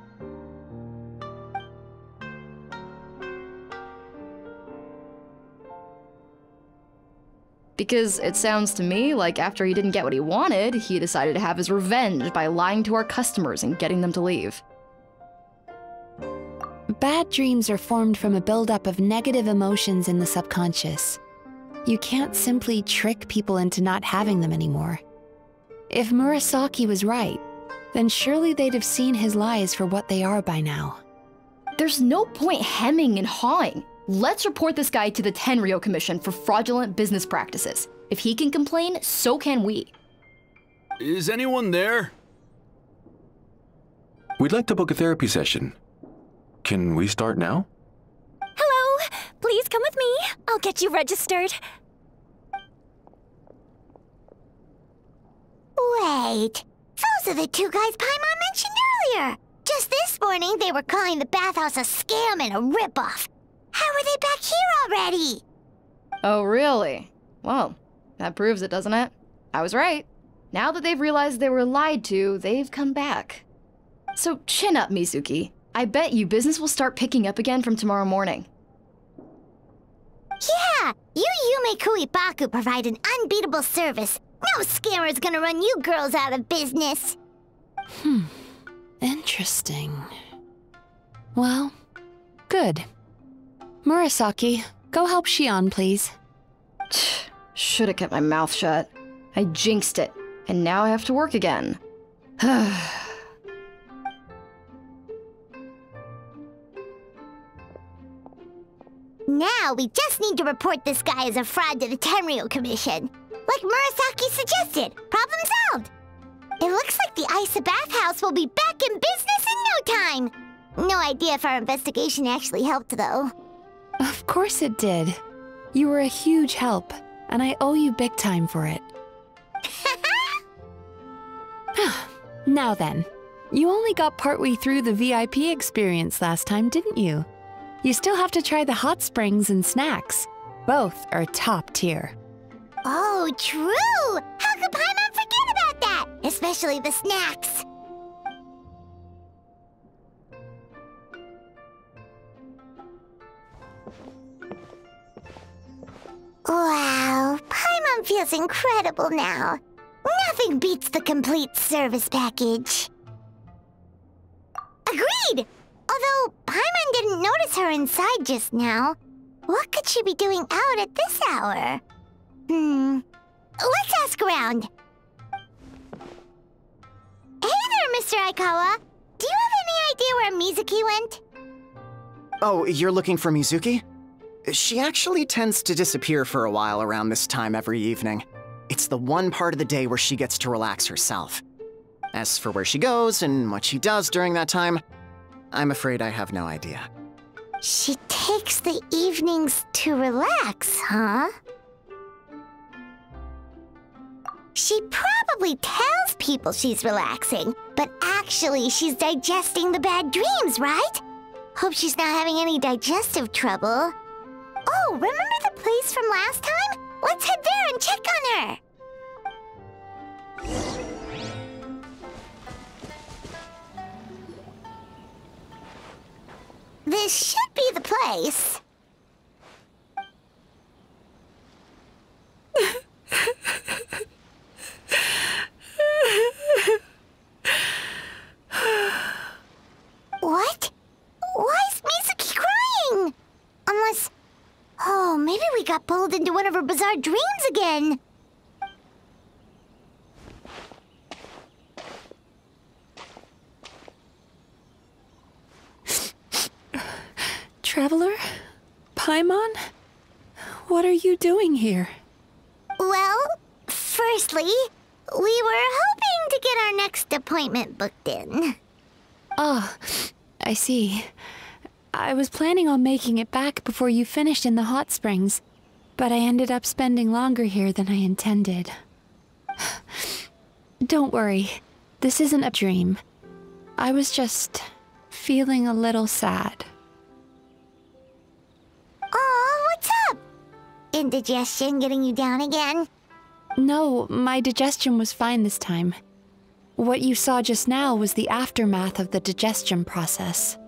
Because it sounds to me like after he didn't get what he wanted, he decided to have his revenge by lying to our customers and getting them to leave. Bad dreams are formed from a buildup of negative emotions in the subconscious. You can't simply trick people into not having them anymore. If Murasaki was right, then surely they'd have seen his lies for what they are by now. There's no point hemming and hawing. Let's report this guy to the Tenryou Commission for fraudulent business practices. If he can complain, so can we. Is anyone there? We'd like to book a therapy session. Can we start now? Hello! Please come with me. I'll get you registered. Wait. Those are the two guys Paimon mentioned earlier. Just this morning, they were calling the bathhouse a scam and a ripoff. How are they back here already? Oh, really? Well, that proves it, doesn't it? I was right. Now that they've realized they were lied to, they've come back. So chin up, Mizuki. I bet you business will start picking up again from tomorrow morning. Yeah! You Yume Kuibaku provide an unbeatable service. No scammer's gonna run you girls out of business. Interesting. Well, good. Murasaki, go help Shion, please. Should've kept my mouth shut. I jinxed it, and now I have to work again. Now we just need to report this guy as a fraud to the Tenryou Commission. Like Murasaki suggested. Problem solved. It looks like the Isa bathhouse will be back in business in no time. No idea if our investigation actually helped, though. Of course it did. You were a huge help, and I owe you big time for it. Now then, you only got partway through the VIP experience last time, didn't you? You still have to try the hot springs and snacks. Both are top tier. Oh, true! How could Paimon forget about that? Especially the snacks. Wow, Paimon feels incredible now. Nothing beats the complete service package. Agreed! Although Paimon didn't notice her inside just now. What could she be doing out at this hour? Let's ask around. Hey there, Mr. Aikawa. Do you have any idea where Mizuki went? Oh, you're looking for Mizuki? She actually tends to disappear for a while around this time every evening. It's the one part of the day where she gets to relax herself. As for where she goes and what she does during that time, I'm afraid I have no idea. She takes the evenings to relax, huh? She probably tells people she's relaxing, but actually she's digesting the bad dreams, right? Hope she's not having any digestive trouble. Oh, remember the place from last time? Let's head there and check on her! This should be the place. What? Why is Mizuki crying? Unless... Oh, maybe we got pulled into one of her bizarre dreams again. Traveler? Paimon? What are you doing here? Well, firstly, we were hoping to get our next appointment booked in. Oh, I see. I was planning on making it back before you finished in the hot springs, but I ended up spending longer here than I intended. Don't worry, this isn't a dream. I was just feeling a little sad. Oh, what's up? Indigestion getting you down again? No, my digestion was fine this time. What you saw just now was the aftermath of the digestion process.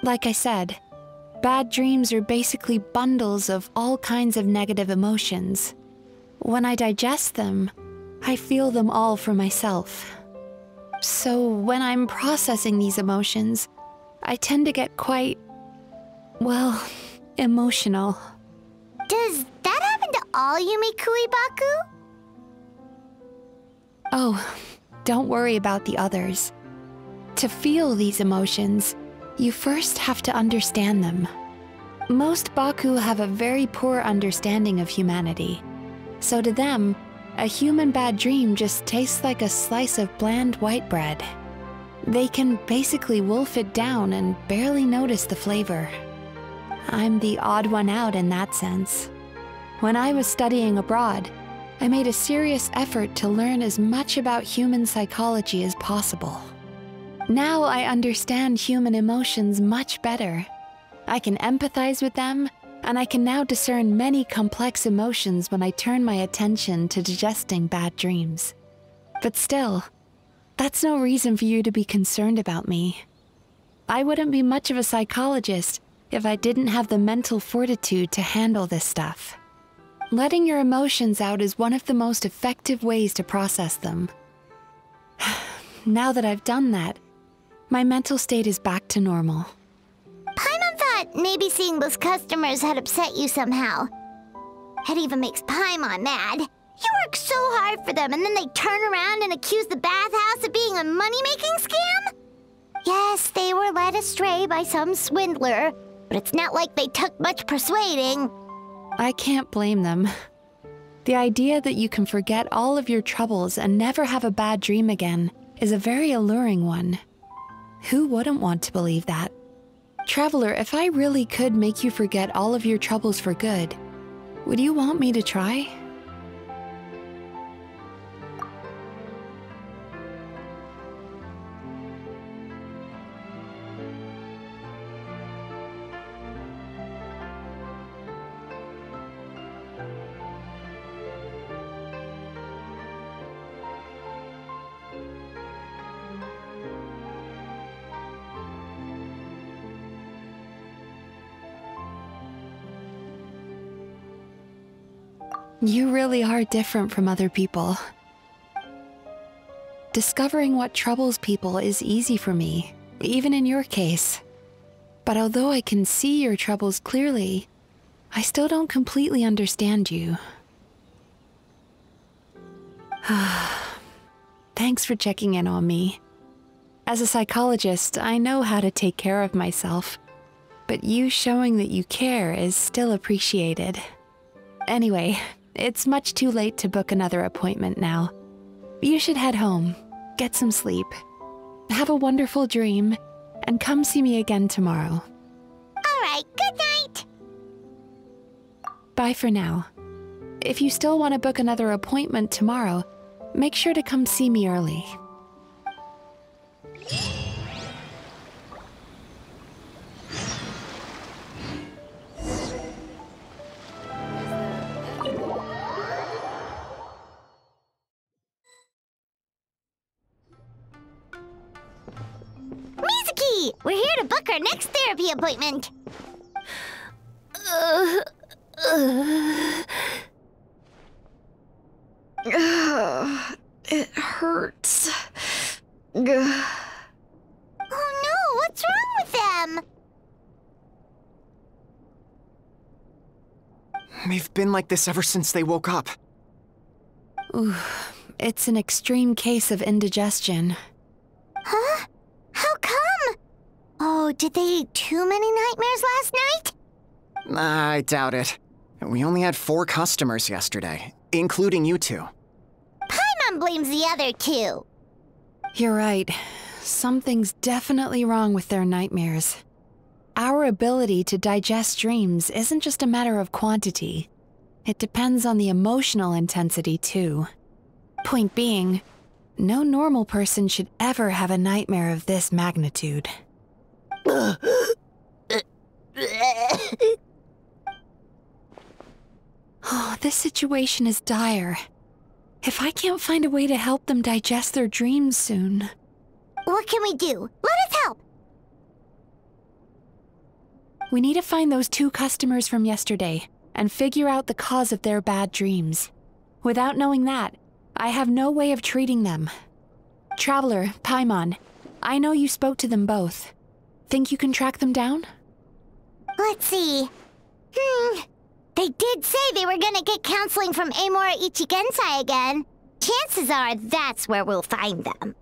Like I said, bad dreams are basically bundles of all kinds of negative emotions. When I digest them, I feel them all for myself. So when I'm processing these emotions, I tend to get quite, well, emotional. Does that happen to all Yumikui Baku? Oh, don't worry about the others. To feel these emotions, you first have to understand them. Most Baku have a very poor understanding of humanity. So to them, a human bad dream just tastes like a slice of bland white bread. They can basically wolf it down and barely notice the flavor. I'm the odd one out in that sense. When I was studying abroad, I made a serious effort to learn as much about human psychology as possible. Now I understand human emotions much better. I can empathize with them, and I can now discern many complex emotions when I turn my attention to digesting bad dreams. But still, that's no reason for you to be concerned about me. I wouldn't be much of a psychologist if I didn't have the mental fortitude to handle this stuff. Letting your emotions out is one of the most effective ways to process them. Now that I've done that, my mental state is back to normal. Paimon thought maybe seeing those customers had upset you somehow. It even makes Paimon mad. You work so hard for them and then they turn around and accuse the bathhouse of being a money-making scam? Yes, they were led astray by some swindler, but it's not like they took much persuading. I can't blame them. The idea that you can forget all of your troubles and never have a bad dream again is a very alluring one. Who wouldn't want to believe that? Traveler, if I really could make you forget all of your troubles for good, would you want me to try? You really are different from other people. Discovering what troubles people is easy for me, even in your case. But although I can see your troubles clearly, I still don't completely understand you. Thanks for checking in on me. As a psychologist, I know how to take care of myself. but you showing that you care is still appreciated. Anyway, it's much too late to book another appointment now. You should head home, get some sleep, have a wonderful dream, and come see me again tomorrow. All right, good night! Bye for now. If you still want to book another appointment tomorrow, make sure to come see me early. Mizuki! We're here to book our next therapy appointment. It hurts. Oh no, what's wrong with them? They've been like this ever since they woke up. Ooh, it's an extreme case of indigestion. Huh? How come? Oh, did they eat too many nightmares last night? I doubt it. We only had 4 customers yesterday, including you two. Paimon blames the other 2. You're right. Something's definitely wrong with their nightmares. Our ability to digest dreams isn't just a matter of quantity. It depends on the emotional intensity, too. Point being, no normal person should ever have a nightmare of this magnitude. Oh, this situation is dire. If I can't find a way to help them digest their dreams soon... What can we do? Let us help! We need to find those 2 customers from yesterday and figure out the cause of their bad dreams. Without knowing that, I have no way of treating them. Traveler, Paimon, I know you spoke to them both. Think you can track them down? Let's see. They did say they were gonna get counseling from Amora Ichigensai again. Chances are that's where we'll find them.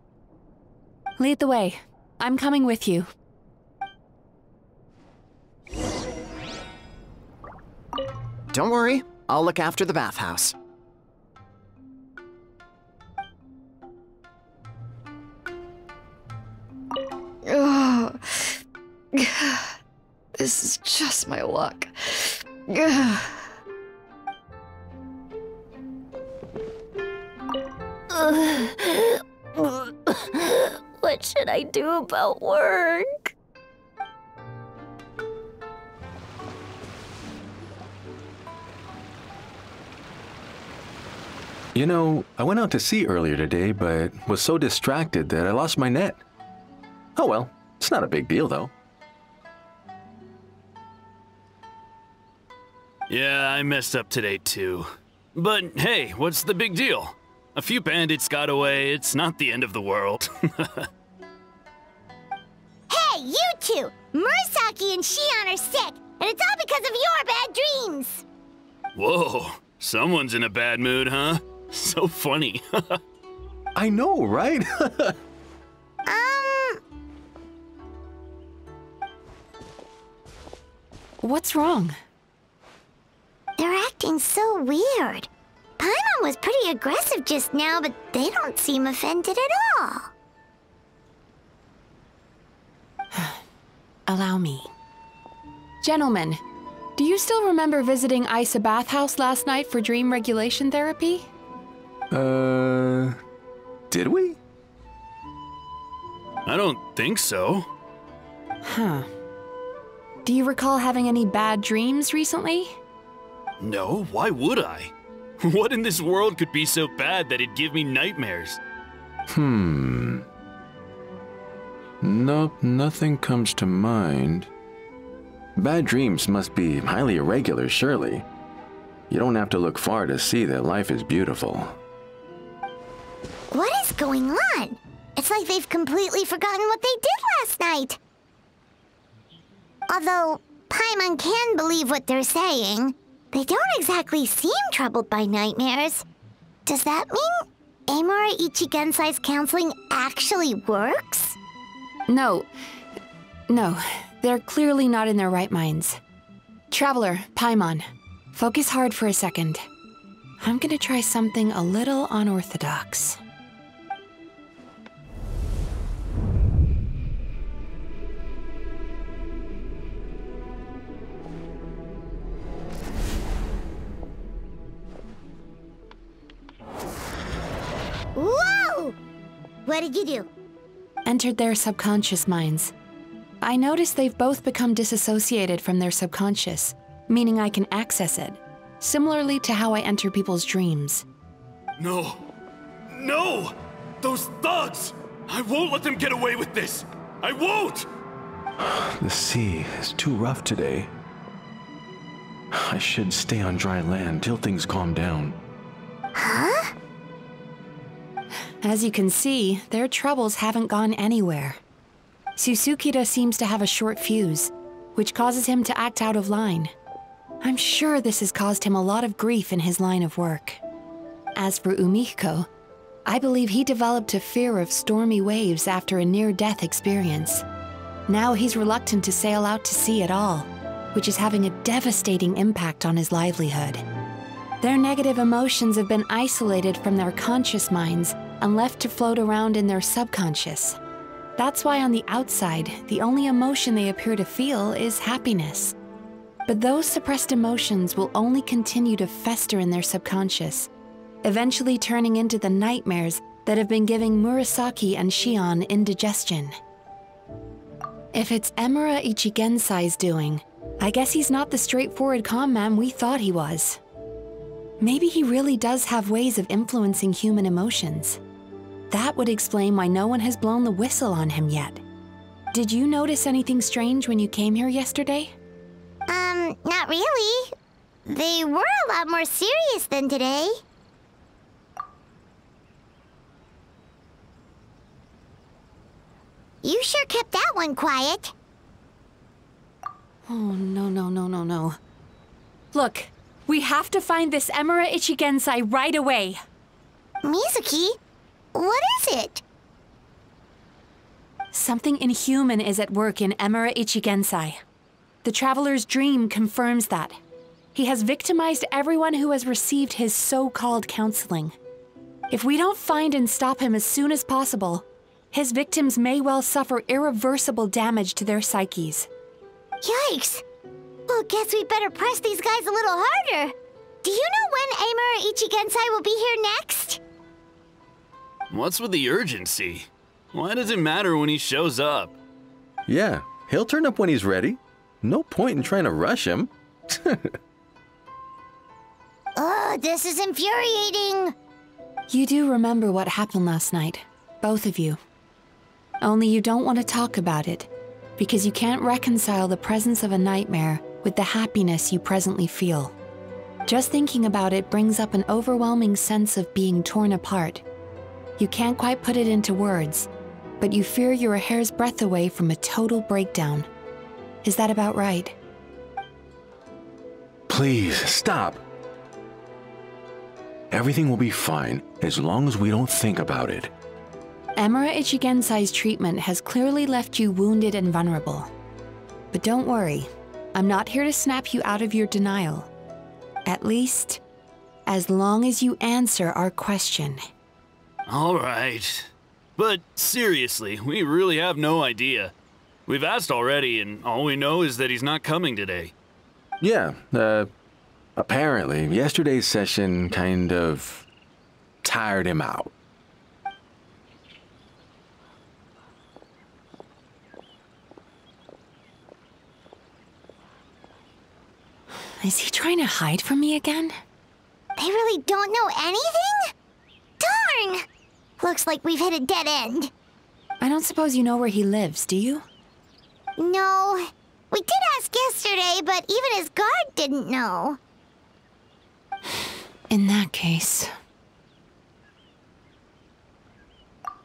Lead the way. I'm coming with you. Don't worry, I'll look after the bathhouse. Ugh. This is just my luck. What should I do about work? You know, I went out to sea earlier today, but was so distracted that I lost my net. Oh well, it's not a big deal though. Yeah, I messed up today too. But hey, what's the big deal? A few bandits got away, it's not the end of the world. Hey, you two! Murasaki and Shion are sick, and it's all because of your bad dreams! Whoa, someone's in a bad mood, huh? So funny. I know, right? What's wrong? They're acting so weird. Paimon was pretty aggressive just now, but they don't seem offended at all. Allow me. Gentlemen, do you still remember visiting Isa Bathhouse last night for dream regulation therapy? Did we? I don't think so. Huh. Do you recall having any bad dreams recently? No, why would I? What in this world could be so bad that it'd give me nightmares? Nope, nothing comes to mind. Bad dreams must be highly irregular, surely. You don't have to look far to see that life is beautiful. What is going on? It's like they've completely forgotten what they did last night. Although Paimon can believe what they're saying, they don't exactly seem troubled by nightmares. Does that mean Amora Ichigensai's counseling actually works? No. They're clearly not in their right minds. Traveler, Paimon, focus hard for a second. I'm gonna try something a little unorthodox. Whoa! What did you do? Entered their subconscious minds. I noticed they've both become disassociated from their subconscious, meaning I can access it, similarly to how I enter people's dreams. No! No! Those thugs! I won't let them get away with this! I won't! The sea is too rough today. I should stay on dry land till things calm down. Huh? As you can see, their troubles haven't gone anywhere. Susukida seems to have a short fuse, which causes him to act out of line. I'm sure this has caused him a lot of grief in his line of work. As for Umiko, I believe he developed a fear of stormy waves after a near-death experience. Now he's reluctant to sail out to sea at all, which is having a devastating impact on his livelihood. Their negative emotions have been isolated from their conscious minds and left to float around in their subconscious. That's why on the outside, the only emotion they appear to feel is happiness. But those suppressed emotions will only continue to fester in their subconscious, eventually turning into the nightmares that have been giving Murasaki and Shion indigestion. If it's Emura Ichigensai's doing, I guess he's not the straightforward calm man we thought he was. Maybe he really does have ways of influencing human emotions. That would explain why no one has blown the whistle on him yet. Did you notice anything strange when you came here yesterday? Not really. They were a lot more serious than today. You sure kept that one quiet. Oh, no. Look, we have to find this Emura Ichigensai right away. Mizuki, what is it? Something inhuman is at work in Emura Ichigensai. The Traveler's dream confirms that. He has victimized everyone who has received his so-called counseling. If we don't find and stop him as soon as possible, his victims may well suffer irreversible damage to their psyches. Yikes! Well, guess we better press these guys a little harder. Do you know when Emura Ichigensai will be here next? What's with the urgency? Why does it matter when he shows up? Yeah, he'll turn up when he's ready. No point in trying to rush him. Ugh, this is infuriating. You do remember what happened last night, both of you. Only you don't want to talk about it, because you can't reconcile the presence of a nightmare with the happiness you presently feel. Just thinking about it brings up an overwhelming sense of being torn apart. You can't quite put it into words, but you fear you're a hair's breadth away from a total breakdown. Is that about right? Please, stop. Everything will be fine as long as we don't think about it. Emura Ichigensai's treatment has clearly left you wounded and vulnerable. But don't worry, I'm not here to snap you out of your denial. At least, as long as you answer our question. All right. But seriously, we really have no idea. We've asked already, and all we know is that he's not coming today. Yeah, apparently, yesterday's session kind of tired him out. Is he trying to hide from me again? They really don't know anything? Darn! Looks like we've hit a dead end. I don't suppose you know where he lives, do you? No. We did ask yesterday, but even his guard didn't know. In that case...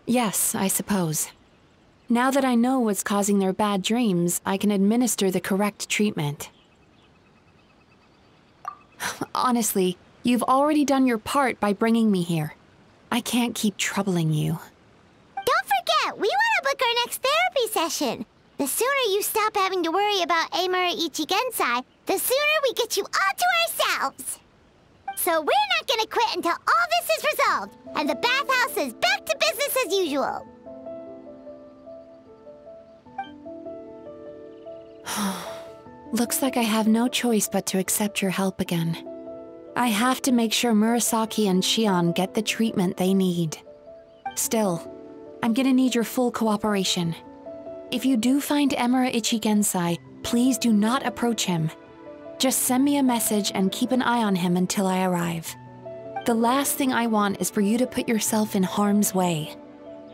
Yes, I suppose. Now that I know what's causing their bad dreams, I can administer the correct treatment. Honestly, you've already done your part by bringing me here. I can't keep troubling you. Don't forget, we want to book our next therapy session. The sooner you stop having to worry about Amura Ichigensai, the sooner we get you all to ourselves. So we're not gonna quit until all this is resolved, and the bathhouse is back to business as usual. Looks like I have no choice but to accept your help again. I have to make sure Murasaki and Shion get the treatment they need. Still, I'm gonna need your full cooperation. If you do find Emura Ichigensai, please do not approach him. Just send me a message and keep an eye on him until I arrive. The last thing I want is for you to put yourself in harm's way.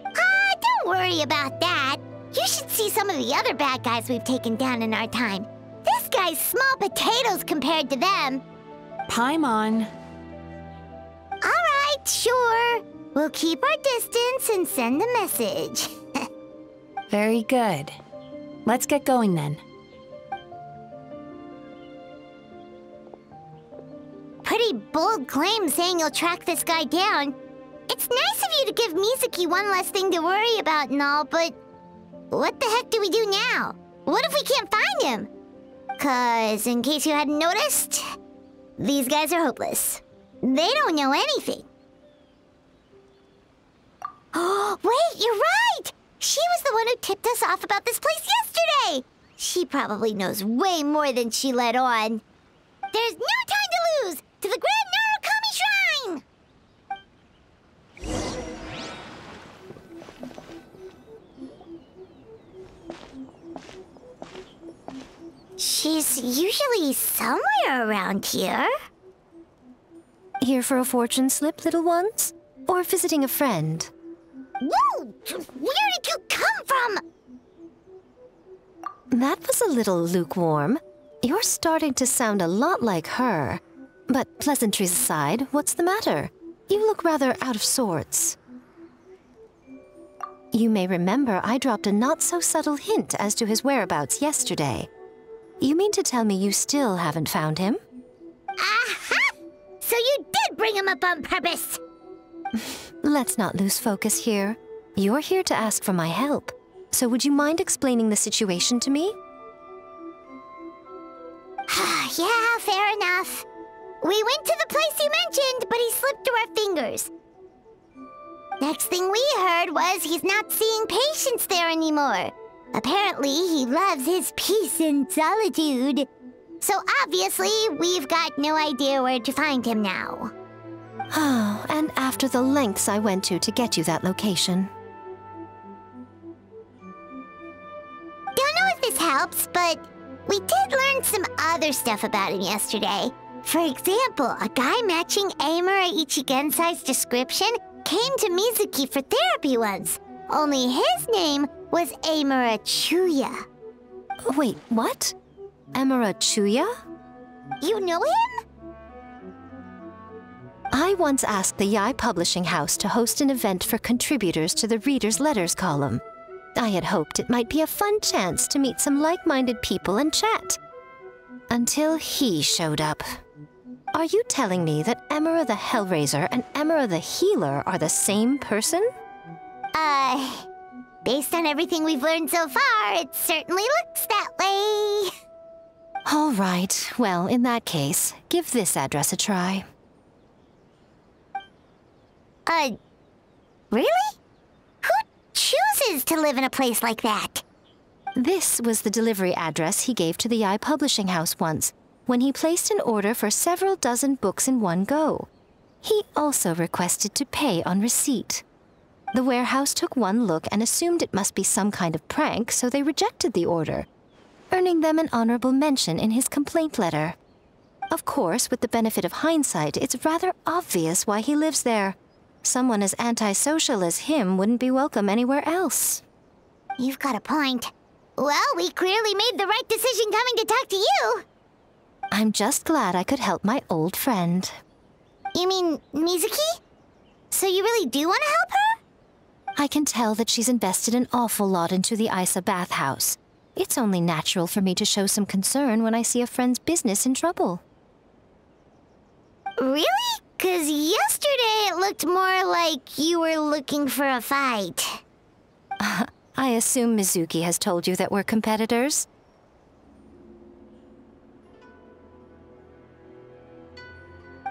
Don't worry about that. You should see some of the other bad guys we've taken down in our time. This guy's small potatoes compared to them. Paimon. Alright, sure. We'll keep our distance and send a message. Very good. Let's get going then. Pretty bold claim saying you'll track this guy down. It's nice of you to give Mizuki one less thing to worry about and all, but what the heck do we do now? What if we can't find him? 'Cause, in case you hadn't noticed, these guys are hopeless. They don't know anything. Oh, wait, you're right! She was the one who tipped us off about this place yesterday! She probably knows way more than she let on. There's no time to lose! To the Grand Narukami Shrine! She's usually somewhere around here. Here for a fortune slip, little ones? Or visiting a friend? Whoa! Where did you come from? That was a little lukewarm. You're starting to sound a lot like her. But pleasantries aside, what's the matter? You look rather out of sorts. You may remember I dropped a not-so-subtle hint as to his whereabouts yesterday. You mean to tell me you still haven't found him? Aha! So you did bring him up on purpose! Let's not lose focus here. You're here to ask for my help. So would you mind explaining the situation to me? Yeah, fair enough. We went to the place you mentioned, but he slipped through our fingers. Next thing we heard was he's not seeing patients there anymore. Apparently, he loves his peace and solitude. So obviously, we've got no idea where to find him now. Oh, and after the lengths I went to get you that location. Don't know if this helps, but we did learn some other stuff about him yesterday. For example, a guy matching Amura Ichigensai's description came to Mizuki for therapy once. Only his name was Amura Chuya. Wait, what? Amura Chuya? You know him? I once asked the Yae Publishing House to host an event for contributors to the Reader's Letters column. I had hoped it might be a fun chance to meet some like-minded people and chat. Until he showed up. Are you telling me that Amura the Hellraiser and Amura the Healer are the same person? Based on everything we've learned so far, it certainly looks that way. All right, well, in that case, give this address a try. Really? Who chooses to live in a place like that? This was the delivery address he gave to the Yae Publishing House once, when he placed an order for several dozen books in one go. He also requested to pay on receipt. The warehouse took one look and assumed it must be some kind of prank, so they rejected the order, earning them an honorable mention in his complaint letter. Of course, with the benefit of hindsight, it's rather obvious why he lives there. Someone as antisocial as him wouldn't be welcome anywhere else. You've got a point. Well, we clearly made the right decision coming to talk to you. I'm just glad I could help my old friend. You mean Mizuki? So you really do want to help her? I can tell that she's invested an awful lot into the Isa bathhouse. It's only natural for me to show some concern when I see a friend's business in trouble. Really? 'Cause yesterday it looked more like you were looking for a fight. I assume Mizuki has told you that we're competitors?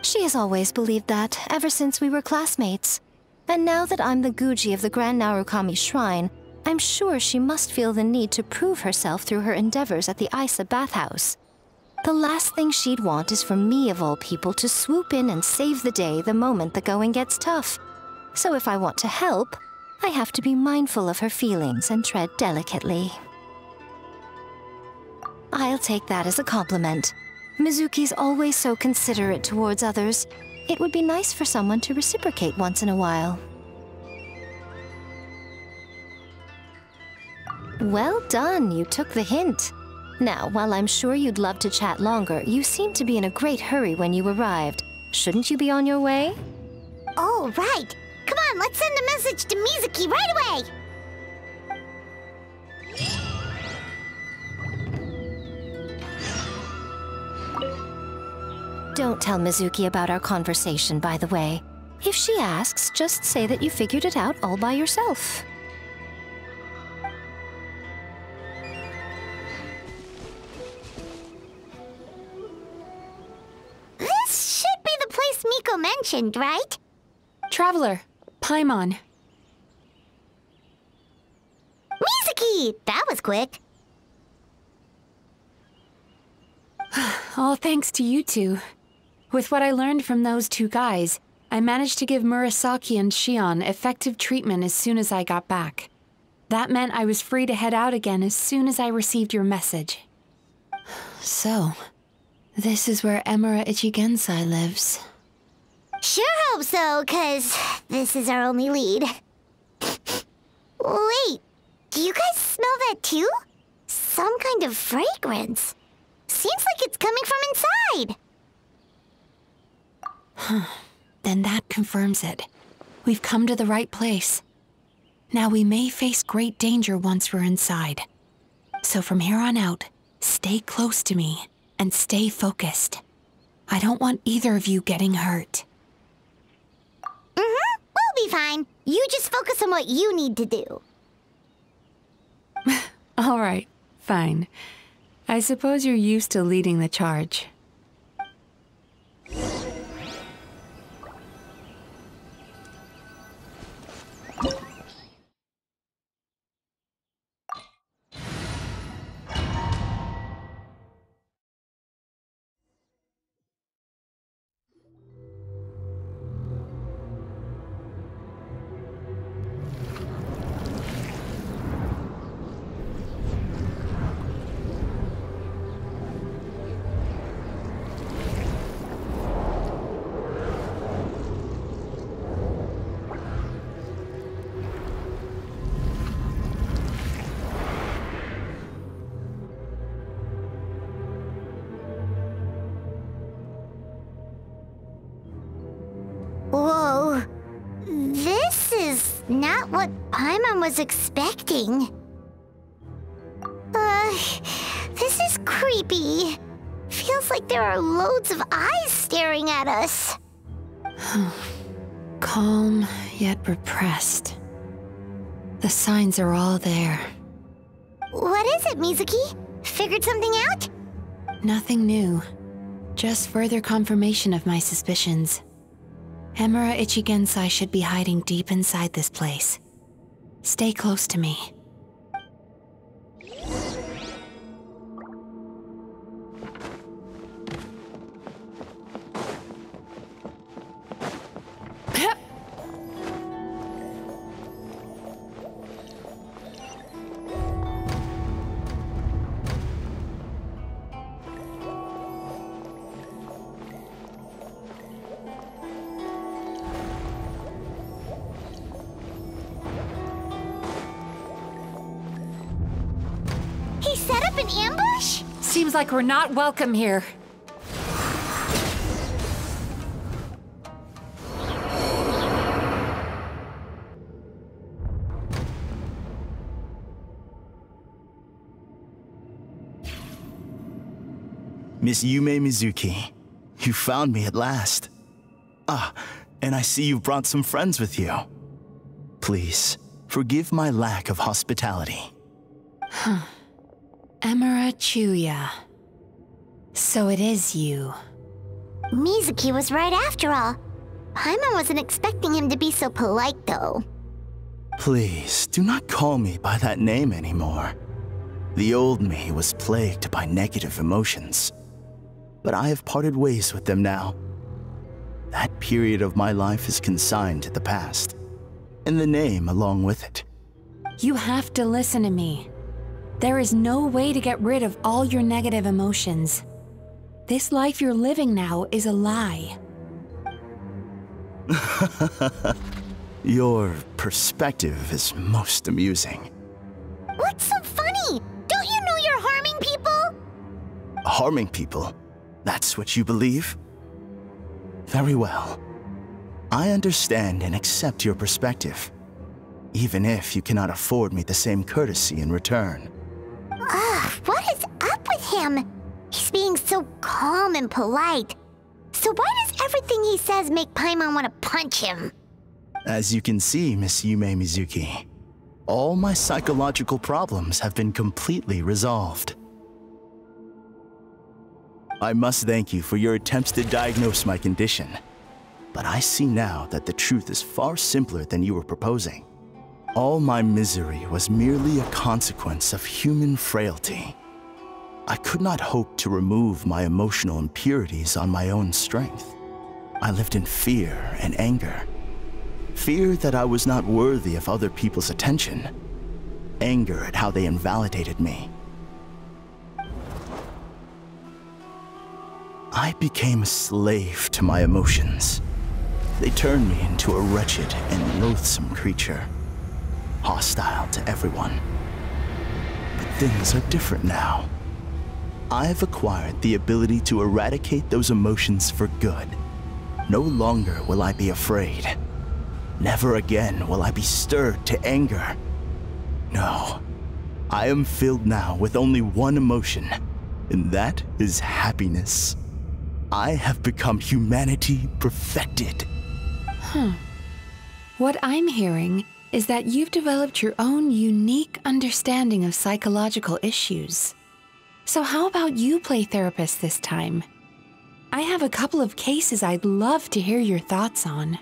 She has always believed that, ever since we were classmates. And now that I'm the Guji of the Grand Narukami Shrine, I'm sure she must feel the need to prove herself through her endeavors at the Isa bathhouse. The last thing she'd want is for me, of all people, to swoop in and save the day the moment the going gets tough. So if I want to help, I have to be mindful of her feelings and tread delicately. I'll take that as a compliment. Mizuki's always so considerate towards others. It would be nice for someone to reciprocate once in a while. Well done, you took the hint. Now, while I'm sure you'd love to chat longer, you seemed to be in a great hurry when you arrived. Shouldn't you be on your way? Oh, right. Come on, let's send a message to Mizuki right away! Don't tell Mizuki about our conversation, by the way. If she asks, just say that you figured it out all by yourself. This should be the place Miko mentioned, right? Traveler, Paimon. Mizuki! That was quick. All thanks to you two. With what I learned from those two guys, I managed to give Murasaki and Shion effective treatment as soon as I got back. That meant I was free to head out again as soon as I received your message. So, this is where Emura Ichigensai lives. Sure hope so, 'cause this is our only lead. Wait, do you guys smell that too? Some kind of fragrance. Seems like it's coming from inside. Then that confirms it. We've come to the right place. Now we may face great danger once we're inside. So from here on out, stay close to me and stay focused. I don't want either of you getting hurt. We'll be fine. You just focus on what you need to do. All right, fine. I suppose you're used to leading the charge. Whoa. This is not what Paimon was expecting. This is creepy. Feels like there are loads of eyes staring at us. Calm, yet repressed. The signs are all there. What is it, Mizuki? Figured something out? Nothing new. Just further confirmation of my suspicions. Emura Ichigensai should be hiding deep inside this place. Stay close to me. He set up an ambush? Seems like we're not welcome here. Miss Yume Mizuki, you found me at last. Ah, and I see you brought some friends with you. Please, Forgive my lack of hospitality. Emira Chuya. So it is you. Mizuki was right after all. Paimon wasn't expecting him to be so polite, though. Please, do not call me by that name anymore. The old me was plagued by negative emotions, but I have parted ways with them now. That period of my life is consigned to the past, and the name along with it. You have to listen to me. There is no way to get rid of all your negative emotions. This life you're living now is a lie. Your perspective is most amusing. What's so funny? Don't you know you're harming people? Harming people? That's what you believe? Very well. I understand and accept your perspective, even if you cannot afford me the same courtesy in return. What is up with him? He's being so calm and polite. So why does everything he says make Paimon want to punch him? As you can see, Miss Yume Mizuki, all my psychological problems have been completely resolved. I must thank you for your attempts to diagnose my condition, but I see now that the truth is far simpler than you were proposing. All my misery was merely a consequence of human frailty. I could not hope to remove my emotional impurities on my own strength. I lived in fear and anger. Fear that I was not worthy of other people's attention. Anger at how they invalidated me. I became a slave to my emotions. They turned me into a wretched and loathsome creature, hostile to everyone. But things are different now. I have acquired the ability to eradicate those emotions for good. No longer will I be afraid. Never again will I be stirred to anger. No, I am filled now with only one emotion, and that is happiness. I have become humanity perfected. What I'm hearing is that you've developed your own unique understanding of psychological issues. So how about you play therapist this time? I have a couple of cases I'd love to hear your thoughts on.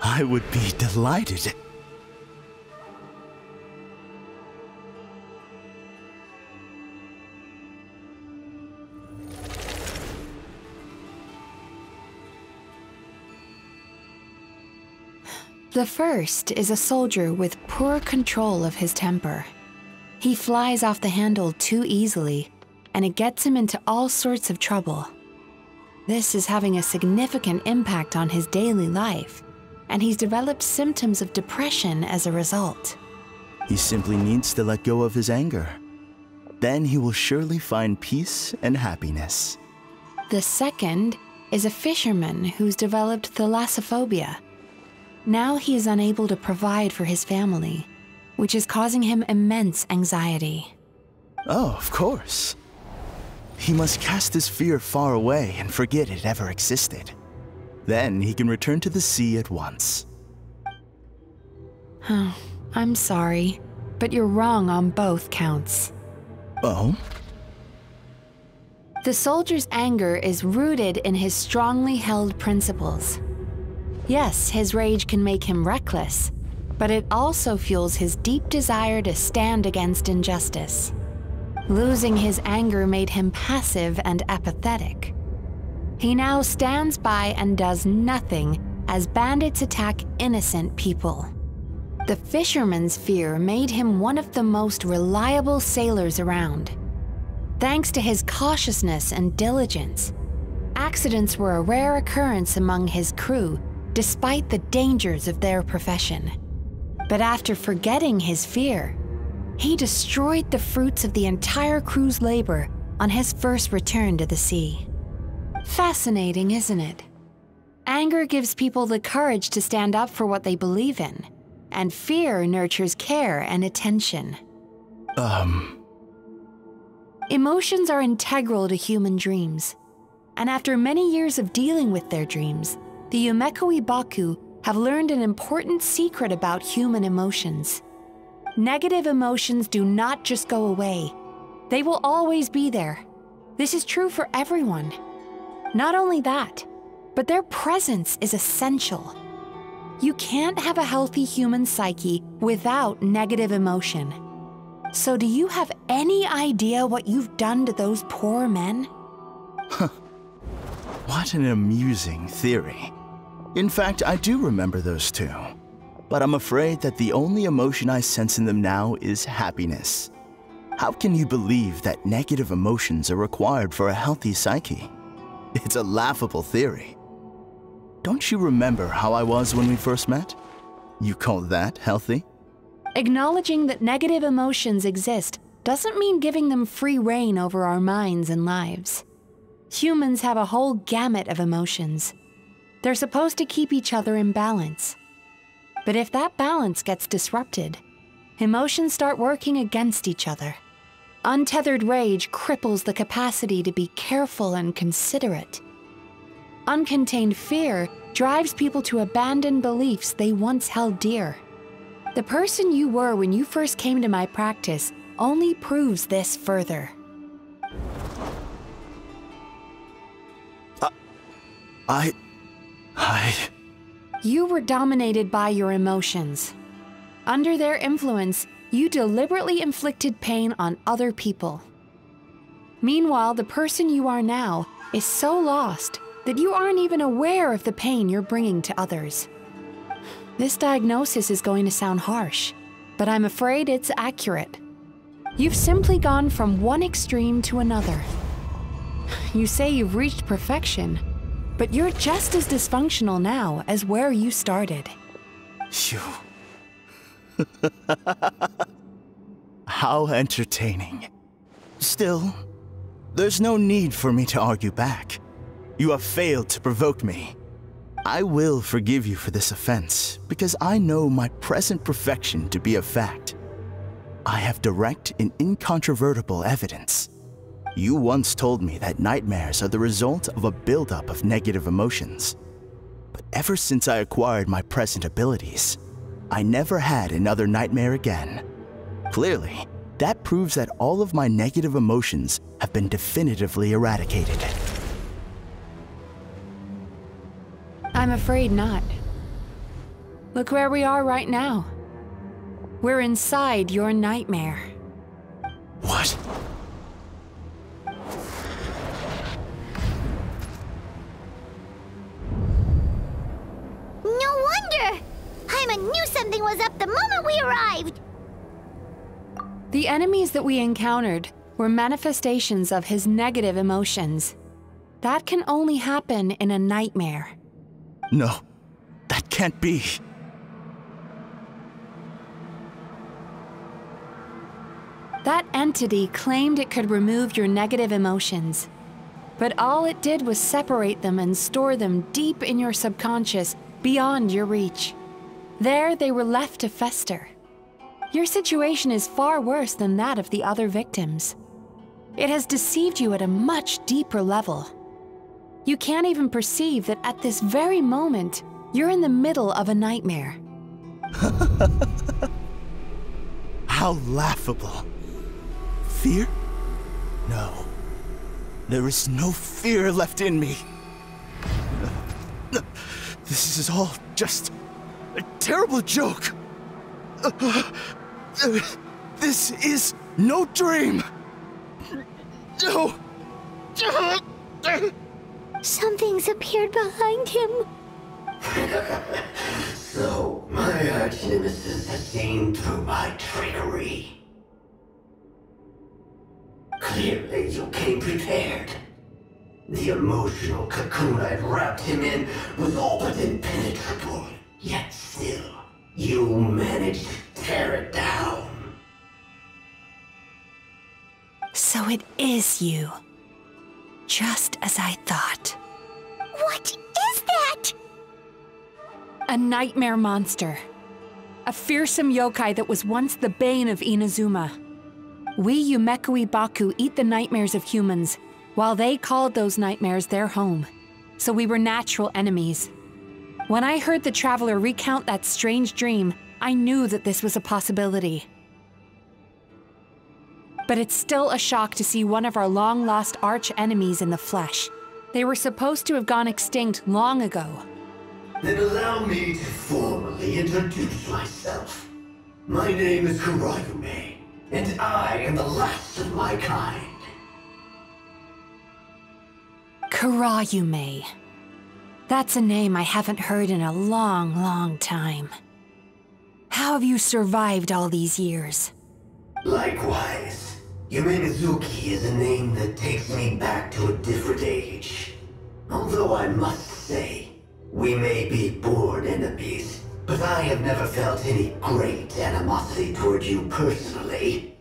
I would be delighted. The first is a soldier with poor control of his temper. He flies off the handle too easily, and it gets him into all sorts of trouble. This is having a significant impact on his daily life, and he's developed symptoms of depression as a result. He simply needs to let go of his anger. Then he will surely find peace and happiness. The second is a fisherman who's developed thalassophobia. Now he is unable to provide for his family, which is causing him immense anxiety. Oh, of course. He must cast his fear far away and forget it ever existed. Then he can return to the sea at once. I'm sorry, but you're wrong on both counts. Oh? The soldier's anger is rooted in his strongly held principles. Yes, his rage can make him reckless, but it also fuels his deep desire to stand against injustice. Losing his anger made him passive and apathetic. He now stands by and does nothing as bandits attack innocent people. The fisherman's fear made him one of the most reliable sailors around. Thanks to his cautiousness and diligence, accidents were a rare occurrence among his crew despite the dangers of their profession. But after forgetting his fear, he destroyed the fruits of the entire crew's labor on his first return to the sea. Fascinating, isn't it? Anger gives people the courage to stand up for what they believe in, and fear nurtures care and attention. Emotions are integral to human dreams, and after many years of dealing with their dreams, the Yumeko Ibaku have learned an important secret about human emotions. Negative emotions do not just go away. They will always be there. This is true for everyone. Not only that, but their presence is essential. You can't have a healthy human psyche without negative emotion. So do you have any idea what you've done to those poor men? What an amusing theory. In fact, I do remember those two. But I'm afraid that the only emotion I sense in them now is happiness. How can you believe that negative emotions are required for a healthy psyche? It's a laughable theory. Don't you remember how I was when we first met? You call that healthy? Acknowledging that negative emotions exist doesn't mean giving them free rein over our minds and lives. Humans have a whole gamut of emotions. They're supposed to keep each other in balance. But if that balance gets disrupted, emotions start working against each other. Untethered rage cripples the capacity to be careful and considerate. Uncontained fear drives people to abandon beliefs they once held dear. The person you were when you first came to my practice only proves this further. You were dominated by your emotions. Under their influence, you deliberately inflicted pain on other people. Meanwhile, the person you are now is so lost that you aren't even aware of the pain you're bringing to others. This diagnosis is going to sound harsh, but I'm afraid it's accurate. You've simply gone from one extreme to another. You say you've reached perfection, but you're just as dysfunctional now as where you started. You... How entertaining. Still, there's no need for me to argue back. You have failed to provoke me. I will forgive you for this offense, because I know my present perfection to be a fact. I have direct and incontrovertible evidence. You once told me that nightmares are the result of a buildup of negative emotions. But ever since I acquired my present abilities, I never had another nightmare again. Clearly, that proves that all of my negative emotions have been definitively eradicated. I'm afraid not. Look where we are right now. We're inside your nightmare. What? No wonder! Paimon knew something was up the moment we arrived! The enemies that we encountered were manifestations of his negative emotions. That can only happen in a nightmare. No, that can't be. That entity claimed it could remove your negative emotions. But all it did was separate them and store them deep in your subconscious, beyond your reach. There, they were left to fester. Your situation is far worse than that of the other victims. It has deceived you at a much deeper level. You can't even perceive that at this very moment, you're in the middle of a nightmare. How laughable. Fear? No. There is no fear left in me. This is all just a terrible joke. This is no dream. No. Something's appeared behind him. So, my arch-nemesis has seen through my trickery. Clearly, you came prepared. The emotional cocoon I'd wrapped him in was all but impenetrable. Yet still, you managed to tear it down. So it is you. Just as I thought. What is that? A nightmare monster. A fearsome yokai that was once the bane of Inazuma. We Yumekui Baku eat the nightmares of humans, while they called those nightmares their home. So we were natural enemies. When I heard the traveler recount that strange dream, I knew that this was a possibility. But it's still a shock to see one of our long-lost arch-enemies in the flesh. They were supposed to have gone extinct long ago. Then allow me to formally introduce myself. My name is Kurayume, and I am the last of my kind. Kurayume. That's a name I haven't heard in a long, long time. How have you survived all these years? Likewise. Yumegazuki is a name that takes me back to a different age. Although I must say, we may be born enemies, but I have never felt any great animosity toward you personally.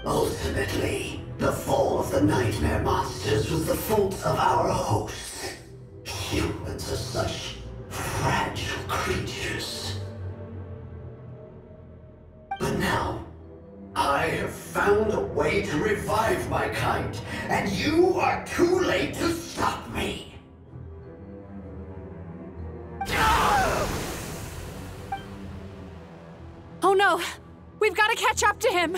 Ultimately, the fall of the nightmare monsters was the fault of our hosts. Humans are such fragile creatures. But now, I have found a way to revive my kind, and you are too late to stop me! Oh no! We've got to catch up to him!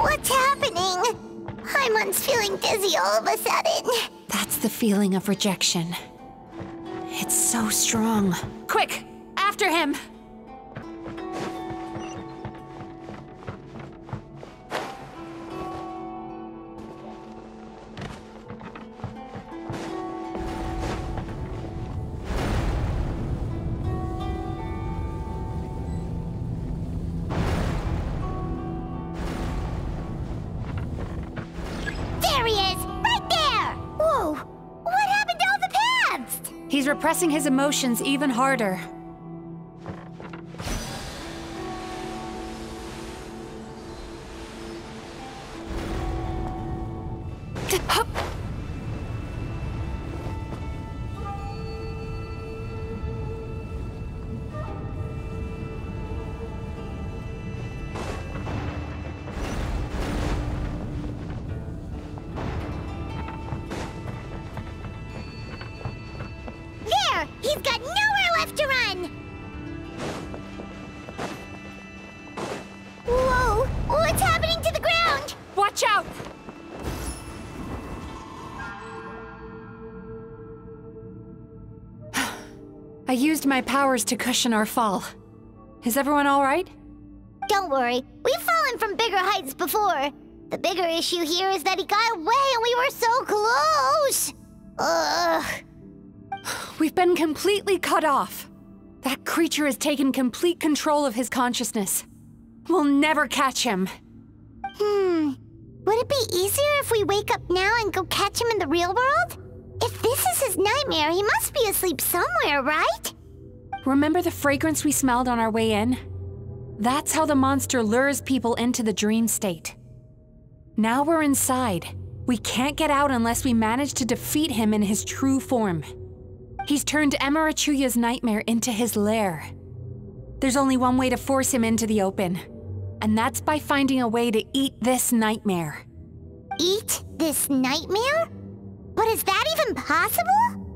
What's happening? Paimon's feeling dizzy all of a sudden. That's the feeling of rejection. It's so strong. Quick! After him! He's repressing his emotions even harder. He's got nowhere left to run! Whoa! What's happening to the ground? Watch out! I used my powers to cushion our fall. Is everyone all right? Don't worry. We've fallen from bigger heights before. The bigger issue here is that he got away and we were so close! Ugh. We've been completely cut off. That creature has taken complete control of his consciousness. We'll never catch him. Would it be easier if we wake up now and go catch him in the real world? If this is his nightmare, he must be asleep somewhere, right? Remember the fragrance we smelled on our way in? That's how the monster lures people into the dream state. Now we're inside. We can't get out unless we manage to defeat him in his true form. He's turned Emarachuya's nightmare into his lair. There's only one way to force him into the open, and that's by finding a way to eat this nightmare. Eat this nightmare? But is that even possible?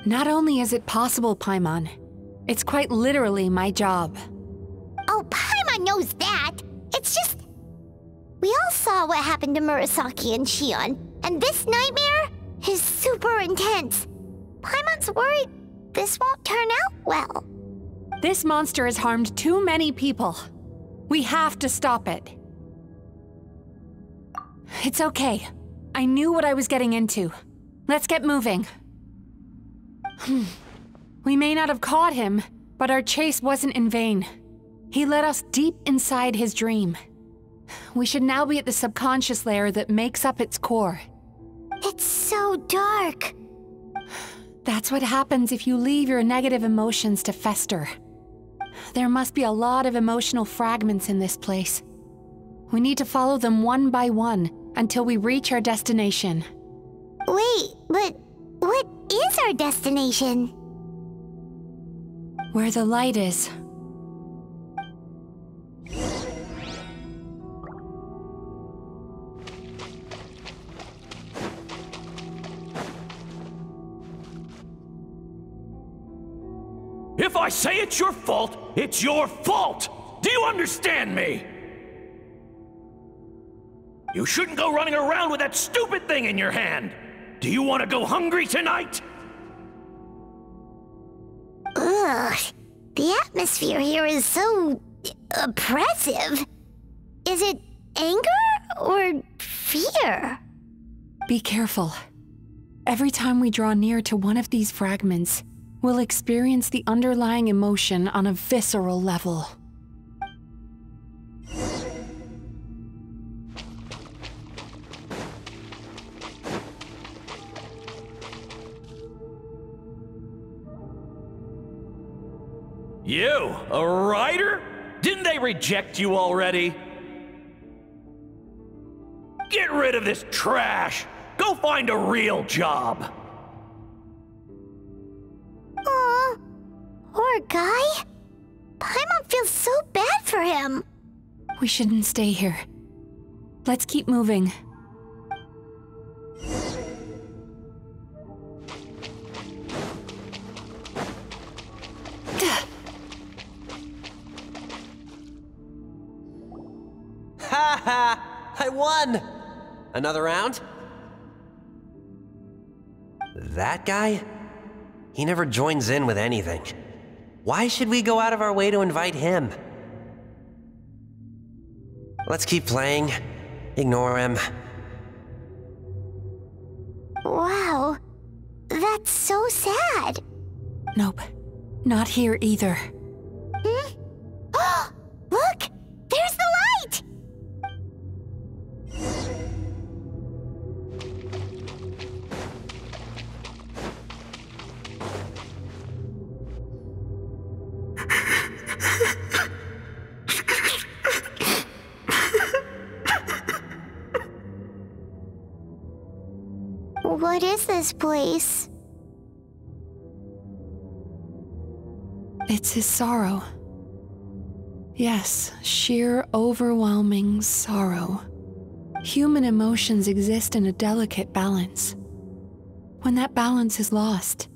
Not only is it possible, Paimon, it's quite literally my job. Oh, Paimon knows that. It's just... We all saw what happened to Murasaki and Shion, and this nightmare is super intense. Paimon's worried this won't turn out well. This monster has harmed too many people. We have to stop it. It's okay. I knew what I was getting into. Let's get moving. We may not have caught him, but our chase wasn't in vain. He led us deep inside his dream. We should now be at the subconscious layer that makes up its core. It's so dark. That's what happens if you leave your negative emotions to fester. There must be a lot of emotional fragments in this place. We need to follow them one by one until we reach our destination. Wait, but what is our destination? Where the light is. If I say it's your fault, it's your fault! Do you understand me? You shouldn't go running around with that stupid thing in your hand! Do you want to go hungry tonight? Ugh, the atmosphere here is so oppressive. Is it anger or fear? Be careful. Every time we draw near to one of these fragments, we'll experience the underlying emotion on a visceral level. You, a writer? Didn't they reject you already? Get rid of this trash! Go find a real job! Aw, poor guy. Paimon feels so bad for him. We shouldn't stay here. Let's keep moving. Ha ha! I won! Another round? That guy? He never joins in with anything. Why should we go out of our way to invite him? Let's keep playing. Ignore him. Wow, that's so sad. Nope, not here either. Hmm? Look! There's the light! What is this place? It's his sorrow. Yes, sheer overwhelming sorrow. Human emotions exist in a delicate balance. When that balance is lost,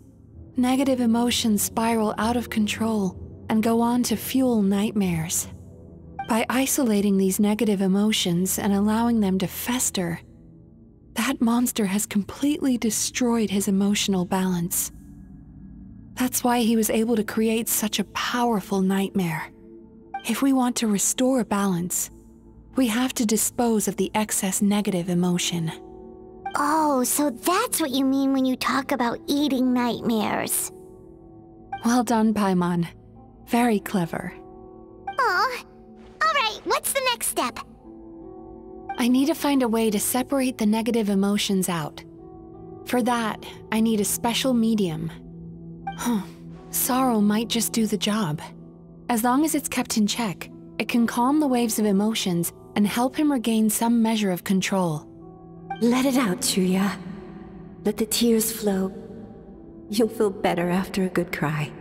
negative emotions spiral out of control and go on to fuel nightmares. By isolating these negative emotions and allowing them to fester, that monster has completely destroyed his emotional balance. That's why he was able to create such a powerful nightmare. If we want to restore balance, we have to dispose of the excess negative emotion. Oh, so that's what you mean when you talk about eating nightmares. Well done, Paimon. Very clever. Aw. Alright, what's the next step? I need to find a way to separate the negative emotions out. For that, I need a special medium. Sorrow might just do the job. As long as it's kept in check, it can calm the waves of emotions and help him regain some measure of control. Let it out, Chuya. Let the tears flow. You'll feel better after a good cry.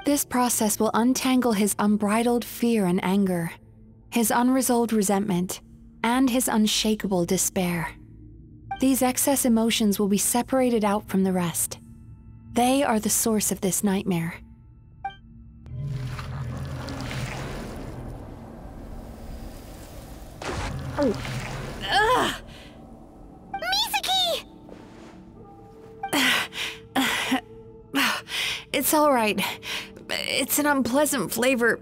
This process will untangle his unbridled fear and anger, his unresolved resentment, and his unshakable despair. These excess emotions will be separated out from the rest. They are the source of this nightmare. Ugh! Misaki! It's all right. It's an unpleasant flavor,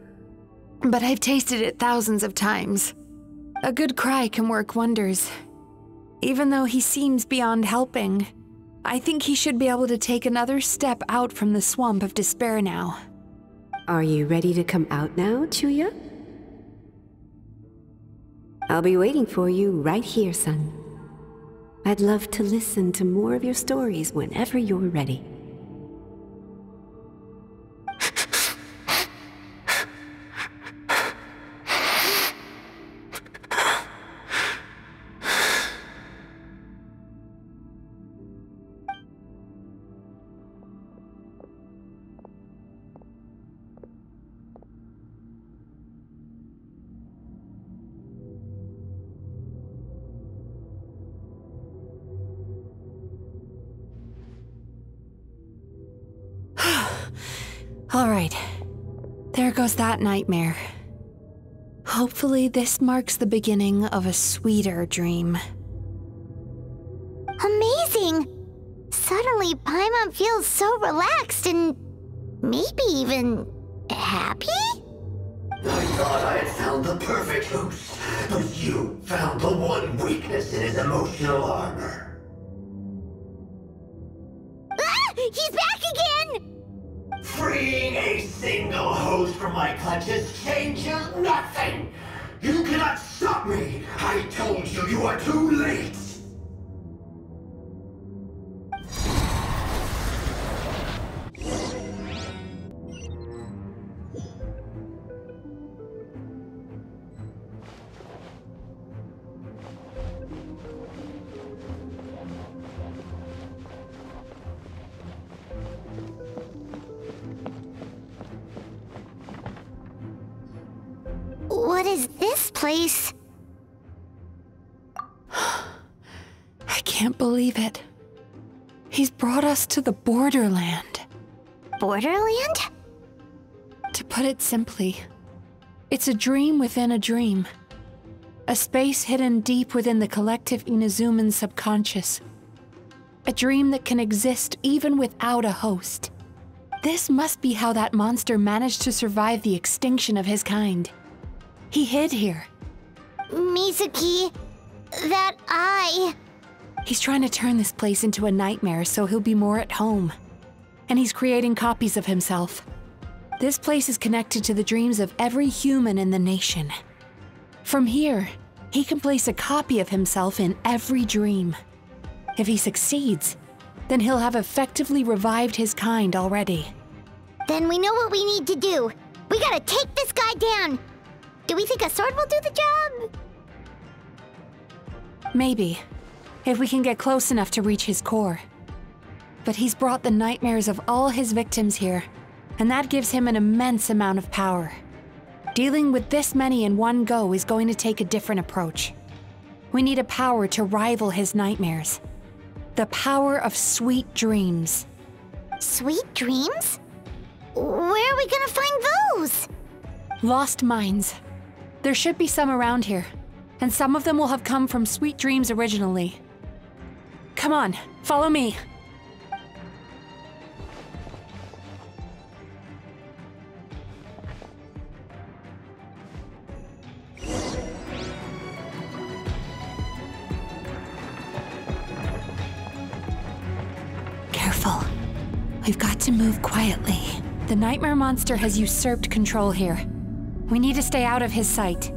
but I've tasted it thousands of times. A good cry can work wonders. Even though he seems beyond helping, I think he should be able to take another step out from the swamp of despair now. Are you ready to come out now, Chuya? I'll be waiting for you right here, son. I'd love to listen to more of your stories whenever you're ready. Alright. There goes that nightmare. Hopefully this marks the beginning of a sweeter dream. Amazing! Suddenly, Paimon feels so relaxed and maybe even happy? I thought I had found the perfect host, but you found the one weakness in his emotional armor. Ah! He's back again! Freeing a single host from my clutches changes nothing! You cannot stop me! I told you, you are too late! What is this place? I can't believe it. He's brought us to the Borderland. Borderland? To put it simply, it's a dream within a dream. A space hidden deep within the collective Inazuman subconscious. A dream that can exist even without a host. This must be how that monster managed to survive the extinction of his kind. He hid here. Mizuki, that eye. He's trying to turn this place into a nightmare so he'll be more at home. And he's creating copies of himself. This place is connected to the dreams of every human in the nation. From here, he can place a copy of himself in every dream. If he succeeds, then he'll have effectively revived his kind already. Then we know what we need to do. We gotta take this guy down. Do we think a sword will do the job? Maybe, if we can get close enough to reach his core. But he's brought the nightmares of all his victims here, and that gives him an immense amount of power. Dealing with this many in one go is going to take a different approach. We need a power to rival his nightmares. The power of sweet dreams. Sweet dreams? Where are we gonna find those? Lost minds. There should be some around here, and some of them will have come from sweet dreams originally. Come on, follow me. Careful. We've got to move quietly. The nightmare monster has usurped control here. We need to stay out of his sight.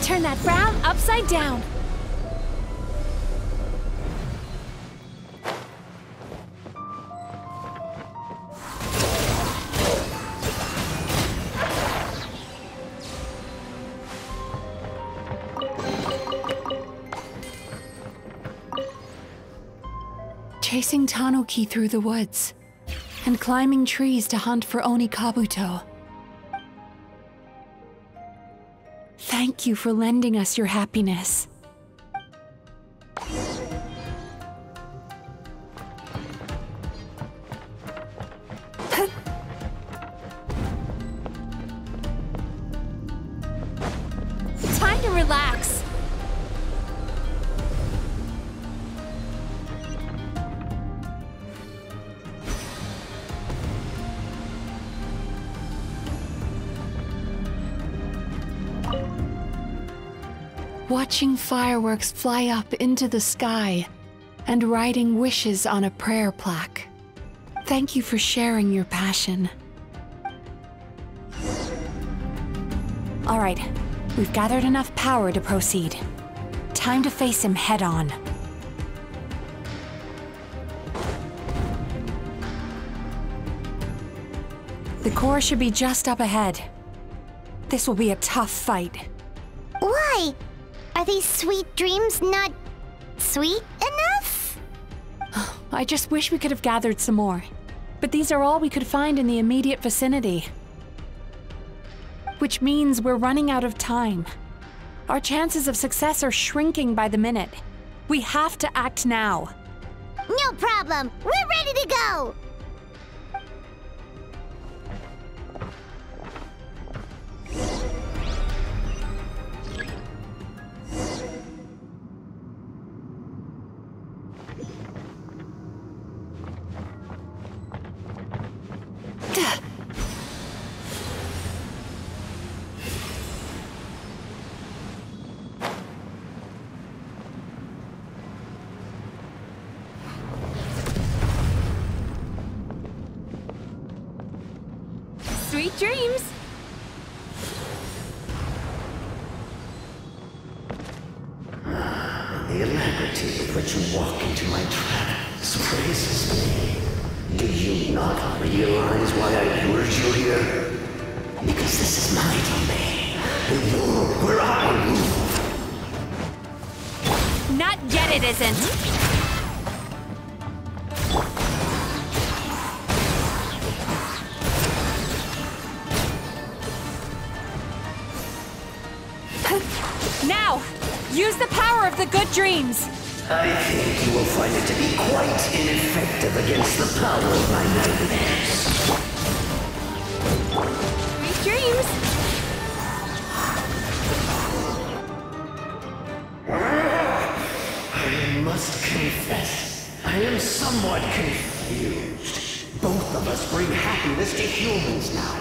Turn that frown upside down. Chasing Tanuki through the woods, and climbing trees to hunt for Oni Kabuto. Thank you for lending us your happiness. Time to relax. Watching fireworks fly up into the sky and writing wishes on a prayer plaque. Thank you for sharing your passion. All right, we've gathered enough power to proceed. Time to face him head on. The core should be just up ahead. This will be a tough fight. Why? Are these sweet dreams not sweet enough? I just wish we could have gathered some more. But these are all we could find in the immediate vicinity. Which means we're running out of time. Our chances of success are shrinking by the minute. We have to act now. No problem. We're ready to go. Sweet dreams! The alacrity with which you walk into my trap surprises me. Do you not realize why I lured you here? Because this is my domain, the world where I move. Not yet, it isn't! Now! Use the power of the good dreams! I think you will find it to be quite ineffective against the power of my nightmares. Sweet dreams! I must confess, I am somewhat confused. Both of us bring happiness to humans now.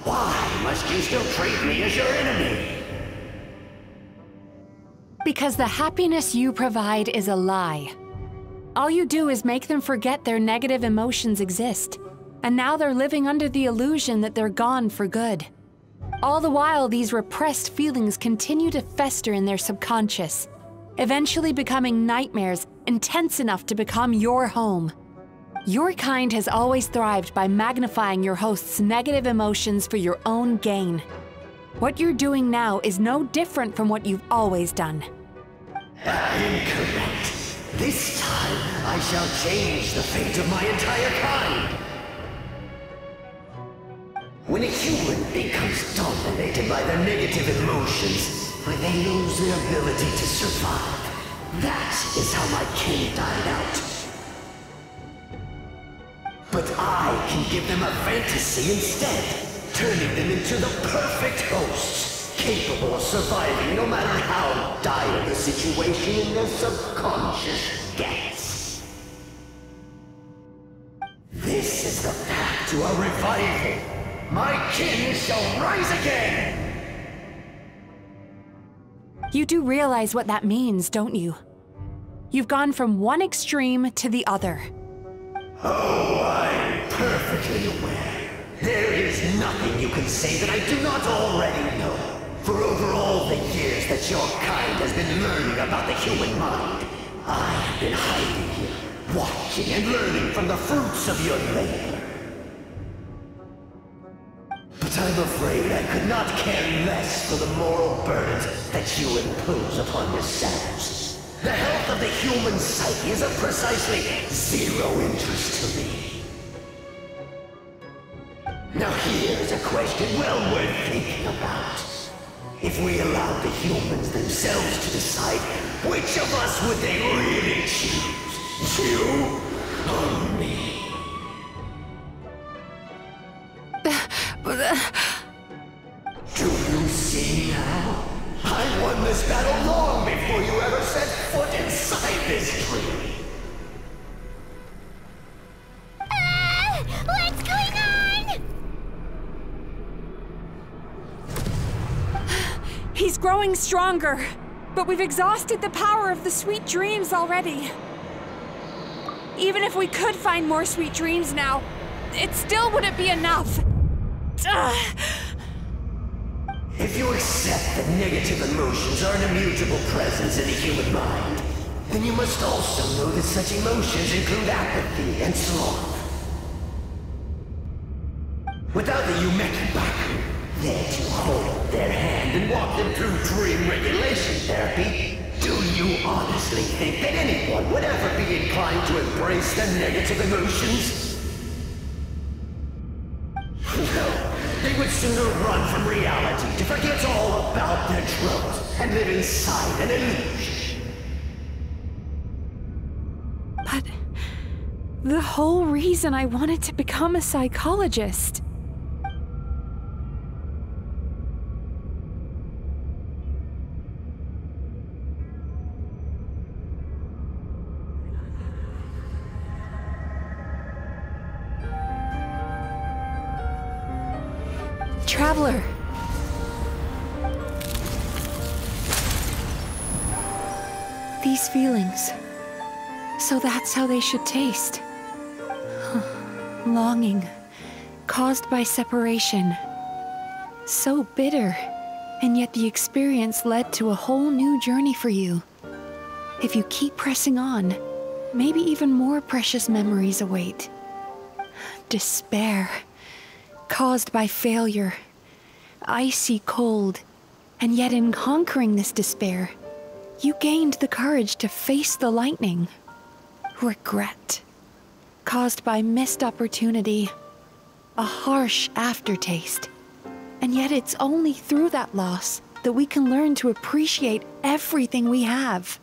Why must you still treat me as your enemy? Because the happiness you provide is a lie. All you do is make them forget their negative emotions exist. And now they're living under the illusion that they're gone for good. All the while, these repressed feelings continue to fester in their subconscious, eventually becoming nightmares intense enough to become your home. Your kind has always thrived by magnifying your host's negative emotions for your own gain. What you're doing now is no different from what you've always done. Incorrect. This time, I shall change the fate of my entire kind. When a human becomes dominated by their negative emotions, when they lose their ability to survive, that is how my kin died out. But I can give them a fantasy instead. Turning them into the perfect hosts, capable of surviving no matter how dire the situation in their subconscious gets. This is the path to a revival. My kin shall rise again! You do realize what that means, don't you? You've gone from one extreme to the other. Oh, I'm perfectly aware. There is nothing you can say that I do not already know. For over all the years that your kind has been learning about the human mind, I have been hiding here, watching and learning from the fruits of your labor. But I'm afraid I could not care less for the moral burdens that you impose upon yourselves. The health of the human psyche is of precisely zero interest to me. Now here's a question well worth thinking about. If we allowed the humans themselves to decide, which of us would they really choose? You or me? Do you see now? I won this battle long before you ever set foot inside this tree. What's going on? He's growing stronger, but we've exhausted the power of the sweet dreams already. Even if we could find more sweet dreams now, it still wouldn't be enough. If you accept that negative emotions are an immutable presence in the human mind, then you must also know that such emotions include apathy and sloth. Without the Yumekibaku there to hold their hand and walk them through dream regulation therapy, do you honestly think that anyone would ever be inclined to embrace their negative emotions? They would sooner run from reality to forget all about their troubles and live inside an illusion. But the whole reason I wanted to become a psychologist. Traveler. These feelings. So that's how they should taste. Longing, caused by separation. So bitter, and yet the experience led to a whole new journey for you. If you keep pressing on, maybe even more precious memories await. Despair, caused by failure. Icy cold, and yet in conquering this despair, you gained the courage to face the lightning. Regret, caused by missed opportunity, a harsh aftertaste. And yet it's only through that loss that we can learn to appreciate everything we have.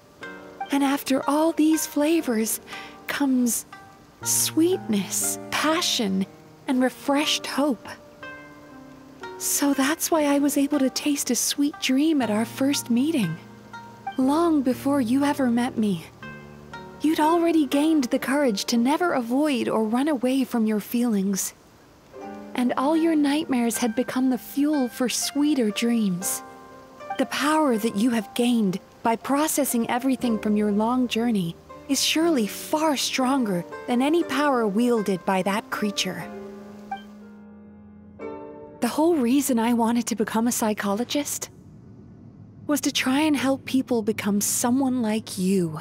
And after all these flavors comes sweetness, passion, and refreshed hope. So that's why I was able to taste a sweet dream at our first meeting. Long before you ever met me. You'd already gained the courage to never avoid or run away from your feelings. And all your nightmares had become the fuel for sweeter dreams. The power that you have gained by processing everything from your long journey is surely far stronger than any power wielded by that creature. The whole reason I wanted to become a psychologist was to try and help people become someone like you.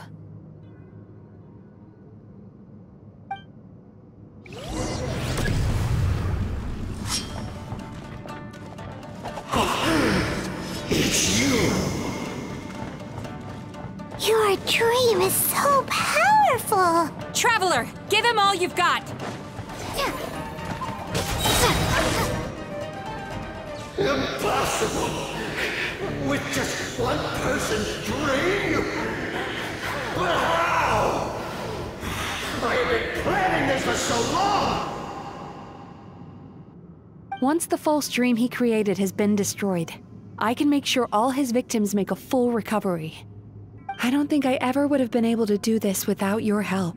It's you! Your dream is so powerful! Traveler, give him all you've got! Impossible! With just one person's dream? But how? I have been planning this for so long! Once the false dream he created has been destroyed, I can make sure all his victims make a full recovery. I don't think I ever would have been able to do this without your help.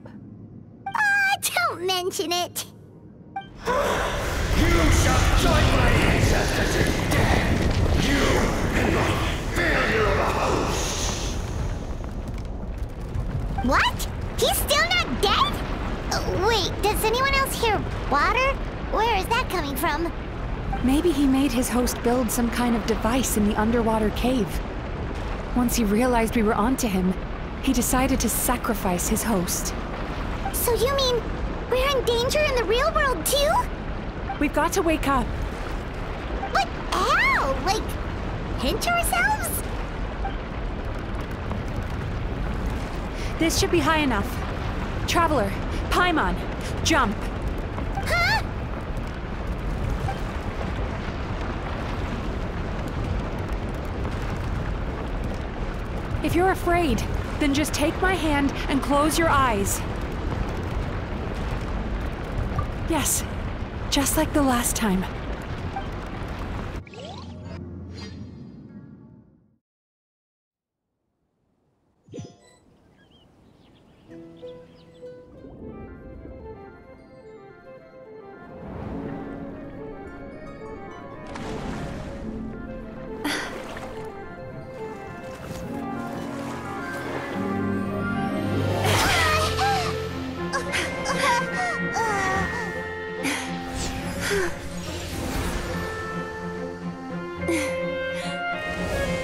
Don't mention it! You shall join my ancestors in death! You and my failure of a host! What? He's still not dead? Wait, does anyone else hear water? Where is that coming from? Maybe he made his host build some kind of device in the underwater cave. Once he realized we were onto him, he decided to sacrifice his host. So you mean we're in danger in the real world too? We've got to wake up. But how? Like, pinch ourselves? This should be high enough. Traveler, Paimon, jump. Huh? If you're afraid, then just take my hand and close your eyes. Yes, just like the last time.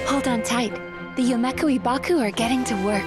Hold on tight. The Yomekui Baku are getting to work.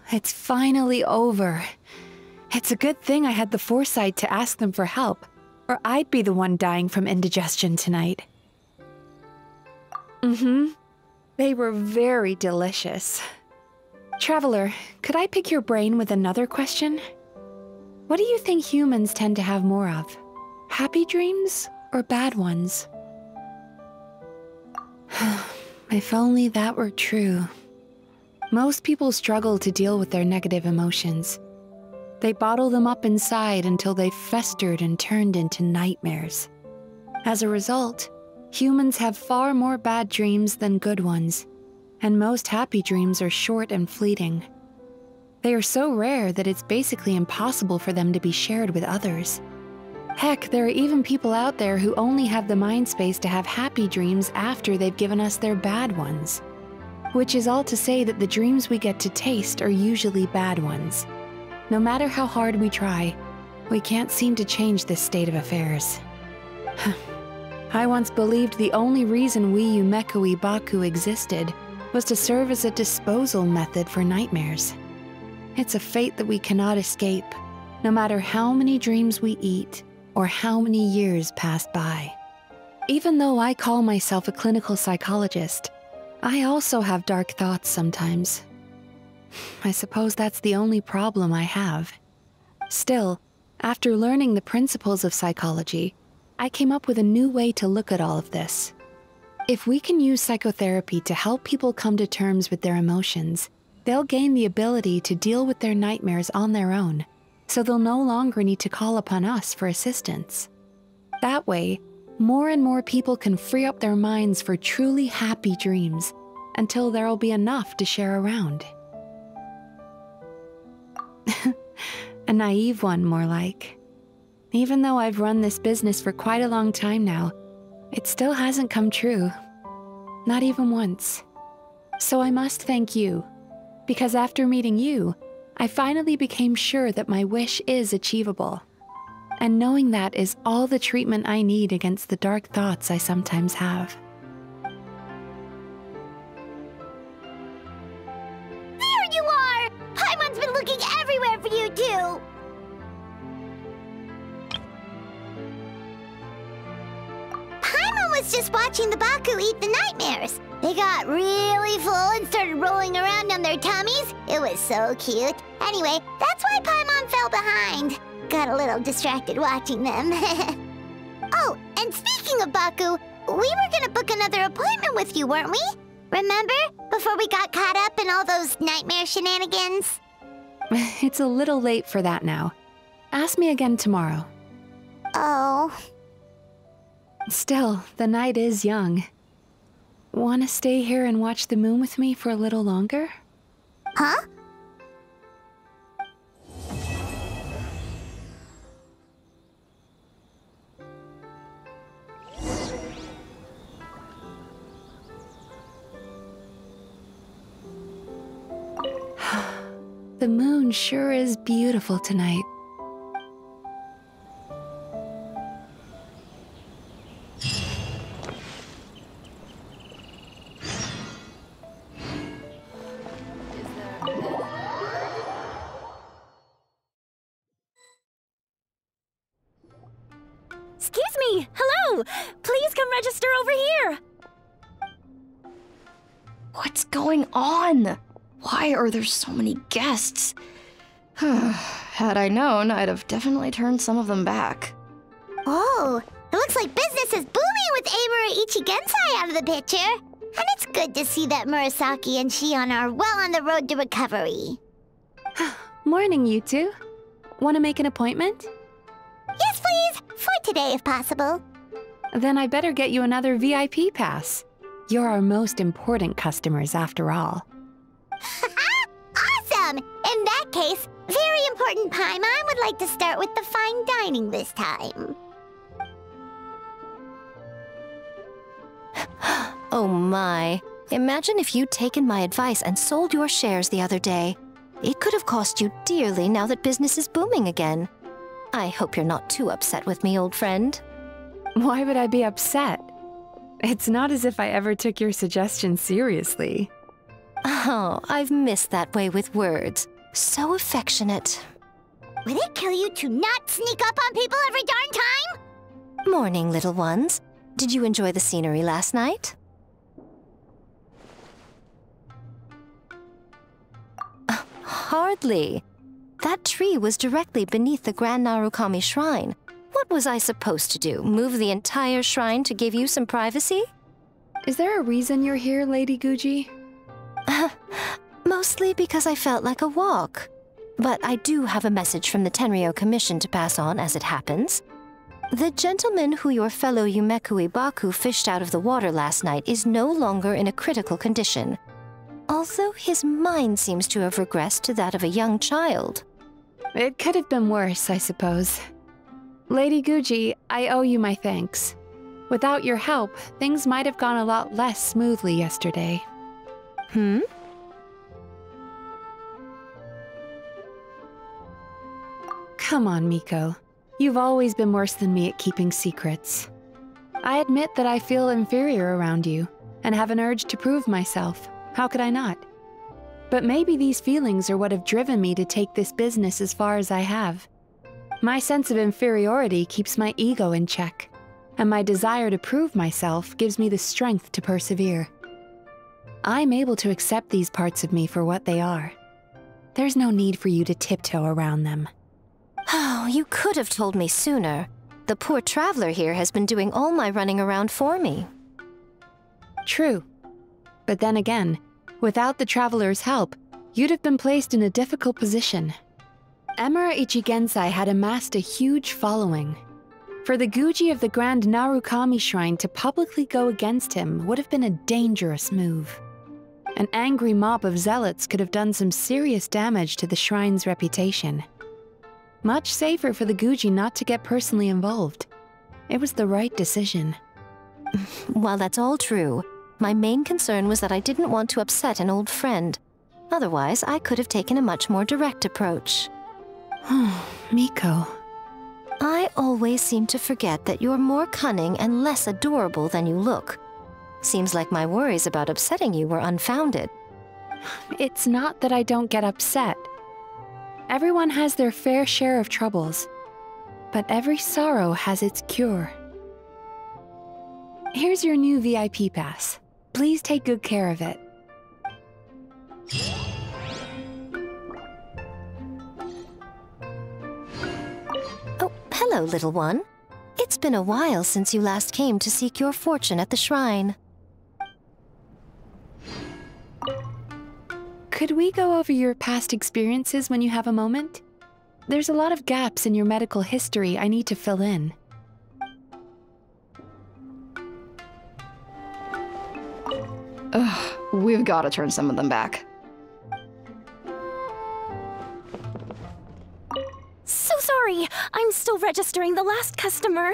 It's finally over. It's a good thing I had the foresight to ask them for help, or I'd be the one dying from indigestion tonight. They were very delicious. Traveler, could I pick your brain with another question? What do you think humans tend to have more of? Happy dreams or bad ones? If only that were true. Most people struggle to deal with their negative emotions. They bottle them up inside until they've festered and turned into nightmares. As a result, humans have far more bad dreams than good ones, and most happy dreams are short and fleeting. They are so rare that it's basically impossible for them to be shared with others. Heck, there are even people out there who only have the mind space to have happy dreams after they've given us their bad ones. Which is all to say that the dreams we get to taste are usually bad ones. No matter how hard we try, we can't seem to change this state of affairs. I once believed the only reason we Yumekui Baku existed was to serve as a disposal method for nightmares. It's a fate that we cannot escape, no matter how many dreams we eat or how many years pass by. Even though I call myself a clinical psychologist, I also have dark thoughts sometimes. I suppose that's the only problem I have. Still, after learning the principles of psychology, I came up with a new way to look at all of this. If we can use psychotherapy to help people come to terms with their emotions, they'll gain the ability to deal with their nightmares on their own, so they'll no longer need to call upon us for assistance. That way, more and more people can free up their minds for truly happy dreams until there'll be enough to share around. A naive one, more like. Even though I've run this business for quite a long time now, it still hasn't come true. Not even once. So I must thank you, because after meeting you, I finally became sure that my wish is achievable. And knowing that is all the treatment I need against the dark thoughts I sometimes have. There you are! Paimon's been looking everywhere for you, too! Paimon was just watching the Baku eat the nightmares. They got really full and started rolling around on their tummies. It was so cute. Anyway, that's why Paimon fell behind. Got a little distracted watching them. Oh, and speaking of Baku, we were gonna book another appointment with you, weren't we? Remember? Before we got caught up in all those nightmare shenanigans? It's a little late for that now. Ask me again tomorrow. Oh. Still, the night is young. Wanna stay here and watch the moon with me for a little longer? Huh? The moon sure is beautiful tonight. Excuse me! Hello! Please come register over here! What's going on? Why are there so many guests? Had I known, I'd have definitely turned some of them back. Oh, it looks like business is booming with Amura Ichigensai out of the picture. And it's good to see that Murasaki and Shion are well on the road to recovery. Morning, you two. Want to make an appointment? Yes, please! today if possible. Then I better get you another VIP pass. You're our most important customers after all. Awesome! In that case, very important Paimon would like to start with the fine dining this time. Oh my. Imagine if you'd taken my advice and sold your shares the other day. It could have cost you dearly now that business is booming again. I hope you're not too upset with me, old friend. Why would I be upset? It's not as if I ever took your suggestion seriously. Oh, I've missed that way with words. So affectionate. Would it kill you to not sneak up on people every darn time? Morning, little ones. Did you enjoy the scenery last night? Hardly. That tree was directly beneath the Grand Narukami Shrine. What was I supposed to do? Move the entire shrine to give you some privacy? Is there a reason you're here, Lady Guji? Mostly because I felt like a walk. But I do have a message from the Tenryo Commission to pass on as it happens. The gentleman who your fellow Yumeku Ibaku fished out of the water last night is no longer in a critical condition. Although his mind seems to have regressed to that of a young child. It could have been worse, I suppose. Lady Guji, I owe you my thanks. Without your help, things might have gone a lot less smoothly yesterday. Hmm? Come on, Miko. You've always been worse than me at keeping secrets. I admit that I feel inferior around you, and have an urge to prove myself. How could I not? But maybe these feelings are what have driven me to take this business as far as I have. My sense of inferiority keeps my ego in check, and my desire to prove myself gives me the strength to persevere. I'm able to accept these parts of me for what they are. There's no need for you to tiptoe around them. Oh, you could have told me sooner. The poor traveler here has been doing all my running around for me. True. But then again, without the traveler's help, you'd have been placed in a difficult position. Emura Ichigensai had amassed a huge following. For the Guji of the Grand Narukami Shrine to publicly go against him would have been a dangerous move. An angry mob of zealots could have done some serious damage to the shrine's reputation. Much safer for the Guji not to get personally involved. It was the right decision. While that's all true, my main concern was that I didn't want to upset an old friend. Otherwise, I could have taken a much more direct approach. Miko. I always seem to forget that you're more cunning and less adorable than you look. Seems like my worries about upsetting you were unfounded. It's not that I don't get upset. Everyone has their fair share of troubles, but every sorrow has its cure. Here's your new VIP pass. Please take good care of it. Oh, hello, little one. It's been a while since you last came to seek your fortune at the shrine. Could we go over your past experiences when you have a moment? There's a lot of gaps in your medical history I need to fill in. Ugh, we've got to turn some of them back. So sorry! I'm still registering the last customer.